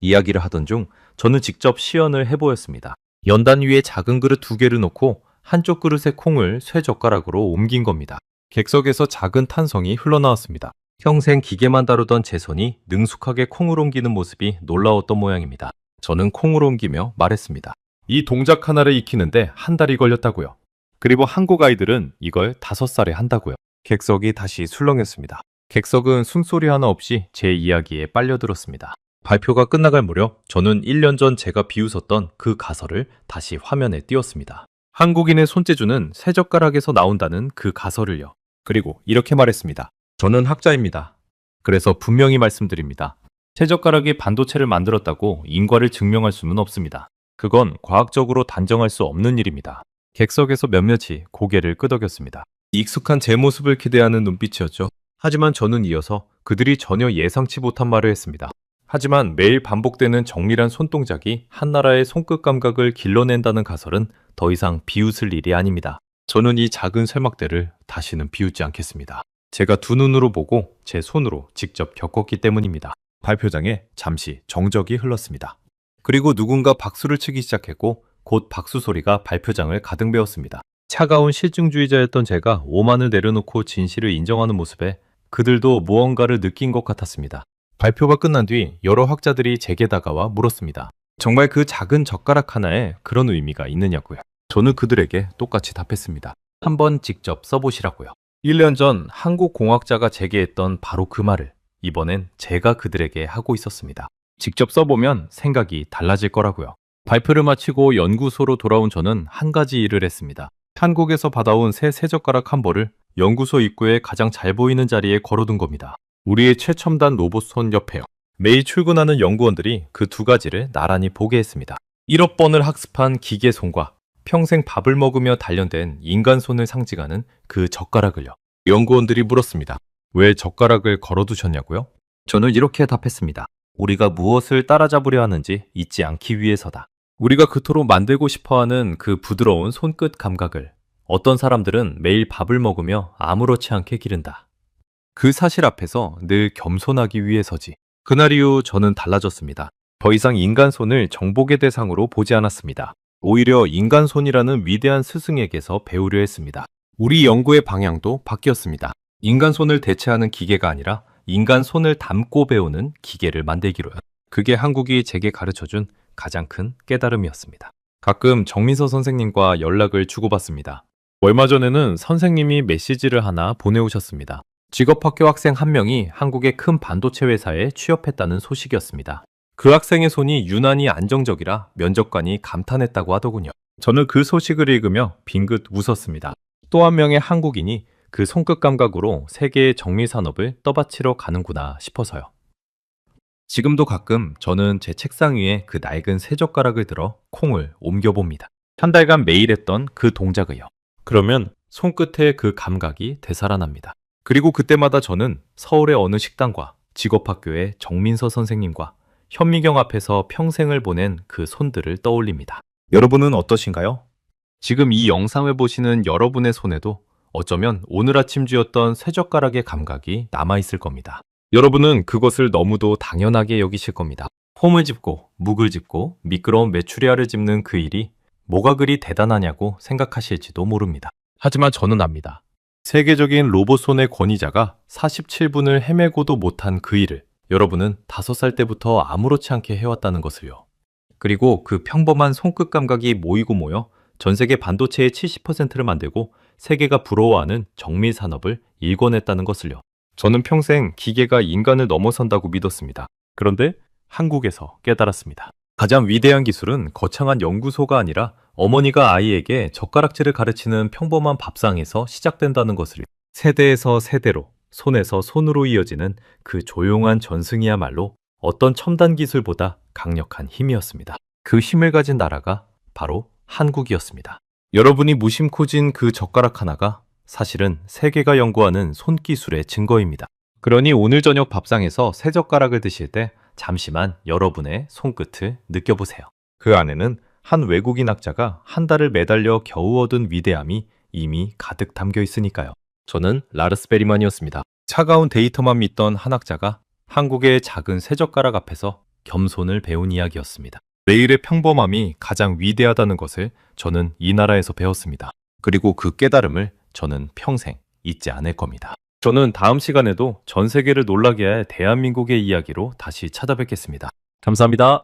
이야기를 하던 중 저는 직접 시연을 해보였습니다. 연단 위에 작은 그릇 2개를 놓고 한쪽 그릇에 콩을 쇠젓가락으로 옮긴 겁니다. 객석에서 작은 탄성이 흘러나왔습니다. 평생 기계만 다루던 제 손이 능숙하게 콩을 옮기는 모습이 놀라웠던 모양입니다. 저는 콩으로 옮기며 말했습니다. 이 동작 하나를 익히는데 한 달이 걸렸다고요. 그리고 한국 아이들은 이걸 5살에 한다고요. 객석이 다시 술렁였습니다. 객석은 숨소리 하나 없이 제 이야기에 빨려들었습니다. 발표가 끝나갈 무렵 저는 1년 전 제가 비웃었던 그 가설을 다시 화면에 띄웠습니다. 한국인의 손재주는 세 젓가락에서 나온다는 그 가설을요. 그리고 이렇게 말했습니다. 저는 학자입니다. 그래서 분명히 말씀드립니다. 세 젓가락이 반도체를 만들었다고 인과를 증명할 수는 없습니다. 그건 과학적으로 단정할 수 없는 일입니다. 객석에서 몇몇이 고개를 끄덕였습니다. 익숙한 제 모습을 기대하는 눈빛이었죠. 하지만 저는 이어서 그들이 전혀 예상치 못한 말을 했습니다. 하지만 매일 반복되는 정밀한 손동작이 한 나라의 손끝 감각을 길러낸다는 가설은 더 이상 비웃을 일이 아닙니다. 저는 이 작은 쇠막대를 다시는 비웃지 않겠습니다. 제가 두 눈으로 보고 제 손으로 직접 겪었기 때문입니다. 발표장에 잠시 정적이 흘렀습니다. 그리고 누군가 박수를 치기 시작했고 곧 박수 소리가 발표장을 가득 메웠습니다. 차가운 실증주의자였던 제가 오만을 내려놓고 진실을 인정하는 모습에 그들도 무언가를 느낀 것 같았습니다. 발표가 끝난 뒤 여러 학자들이 제게 다가와 물었습니다. 정말 그 작은 젓가락 하나에 그런 의미가 있느냐고요. 저는 그들에게 똑같이 답했습니다. 한번 직접 써보시라고요. 1년 전 한국 공학자가 제게 했던 바로 그 말을 이번엔 제가 그들에게 하고 있었습니다. 직접 써보면 생각이 달라질 거라고요. 발표를 마치고 연구소로 돌아온 저는 한 가지 일을 했습니다. 한국에서 받아온 새 젓가락 한 벌을 연구소 입구에 가장 잘 보이는 자리에 걸어둔 겁니다. 우리의 최첨단 로봇손 옆에요. 매일 출근하는 연구원들이 그 두 가지를 나란히 보게 했습니다. 1억 번을 학습한 기계 손과 평생 밥을 먹으며 단련된 인간 손을 상징하는 그 젓가락을요. 연구원들이 물었습니다. 왜 젓가락을 걸어두셨냐고요? 저는 이렇게 답했습니다. 우리가 무엇을 따라잡으려 하는지 잊지 않기 위해서다. 우리가 그토록 만들고 싶어하는 그 부드러운 손끝 감각을 어떤 사람들은 매일 밥을 먹으며 아무렇지 않게 기른다. 그 사실 앞에서 늘 겸손하기 위해서지. 그날 이후 저는 달라졌습니다. 더 이상 인간 손을 정복의 대상으로 보지 않았습니다. 오히려 인간 손이라는 위대한 스승에게서 배우려 했습니다. 우리 연구의 방향도 바뀌었습니다. 인간 손을 대체하는 기계가 아니라 인간 손을 담고 배우는 기계를 만들기로요. 그게 한국이 제게 가르쳐준 가장 큰 깨달음이었습니다. 가끔 정민서 선생님과 연락을 주고받습니다. 얼마 전에는 선생님이 메시지를 하나 보내오셨습니다. 직업학교 학생 한 명이 한국의 큰 반도체 회사에 취업했다는 소식이었습니다. 그 학생의 손이 유난히 안정적이라 면접관이 감탄했다고 하더군요. 저는 그 소식을 읽으며 빙긋 웃었습니다. 또 한 명의 한국인이 그 손끝 감각으로 세계의 정밀 산업을 떠받치러 가는구나 싶어서요. 지금도 가끔 저는 제 책상 위에 그 낡은 새 젓가락을 들어 콩을 옮겨봅니다. 한 달간 매일 했던 그 동작을요. 그러면 손끝의 그 감각이 되살아납니다. 그리고 그때마다 저는 서울의 어느 식당과 직업학교의 정민서 선생님과 현미경 앞에서 평생을 보낸 그 손들을 떠올립니다. 여러분은 어떠신가요? 지금 이 영상을 보시는 여러분의 손에도 어쩌면 오늘 아침 쥐었던 쇠젓가락의 감각이 남아있을 겁니다. 여러분은 그것을 너무도 당연하게 여기실 겁니다. 홈을 짚고 묵을 짚고 미끄러운 메추리알을 짚는 그 일이 뭐가 그리 대단하냐고 생각하실지도 모릅니다. 하지만 저는 압니다. 세계적인 로봇손의 권위자가 47분을 헤매고도 못한 그 일을 여러분은 5살 때부터 아무렇지 않게 해왔다는 것을요. 그리고 그 평범한 손끝 감각이 모이고 모여 전 세계 반도체의 70%를 만들고 세계가 부러워하는 정밀 산업을 일궈냈다는 것을요. 저는 평생 기계가 인간을 넘어선다고 믿었습니다. 그런데 한국에서 깨달았습니다. 가장 위대한 기술은 거창한 연구소가 아니라 어머니가 아이에게 젓가락질을 가르치는 평범한 밥상에서 시작된다는 것을 세대에서 세대로, 손에서 손으로 이어지는 그 조용한 전승이야말로 어떤 첨단 기술보다 강력한 힘이었습니다. 그 힘을 가진 나라가 바로 한국이었습니다. 여러분이 무심코 쥔 그 젓가락 하나가 사실은 세계가 연구하는 손기술의 증거입니다. 그러니 오늘 저녁 밥상에서 새 젓가락을 드실 때 잠시만 여러분의 손끝을 느껴보세요. 그 안에는 한 외국인 학자가 한 달을 매달려 겨우 얻은 위대함이 이미 가득 담겨 있으니까요. 저는 라르스 베리만이었습니다. 차가운 데이터만 믿던 한 학자가 한국의 작은 새 젓가락 앞에서 겸손을 배운 이야기였습니다. 매일의 평범함이 가장 위대하다는 것을 저는 이 나라에서 배웠습니다. 그리고 그 깨달음을 저는 평생 잊지 않을 겁니다. 저는 다음 시간에도 전 세계를 놀라게 할 대한민국의 이야기로 다시 찾아뵙겠습니다. 감사합니다.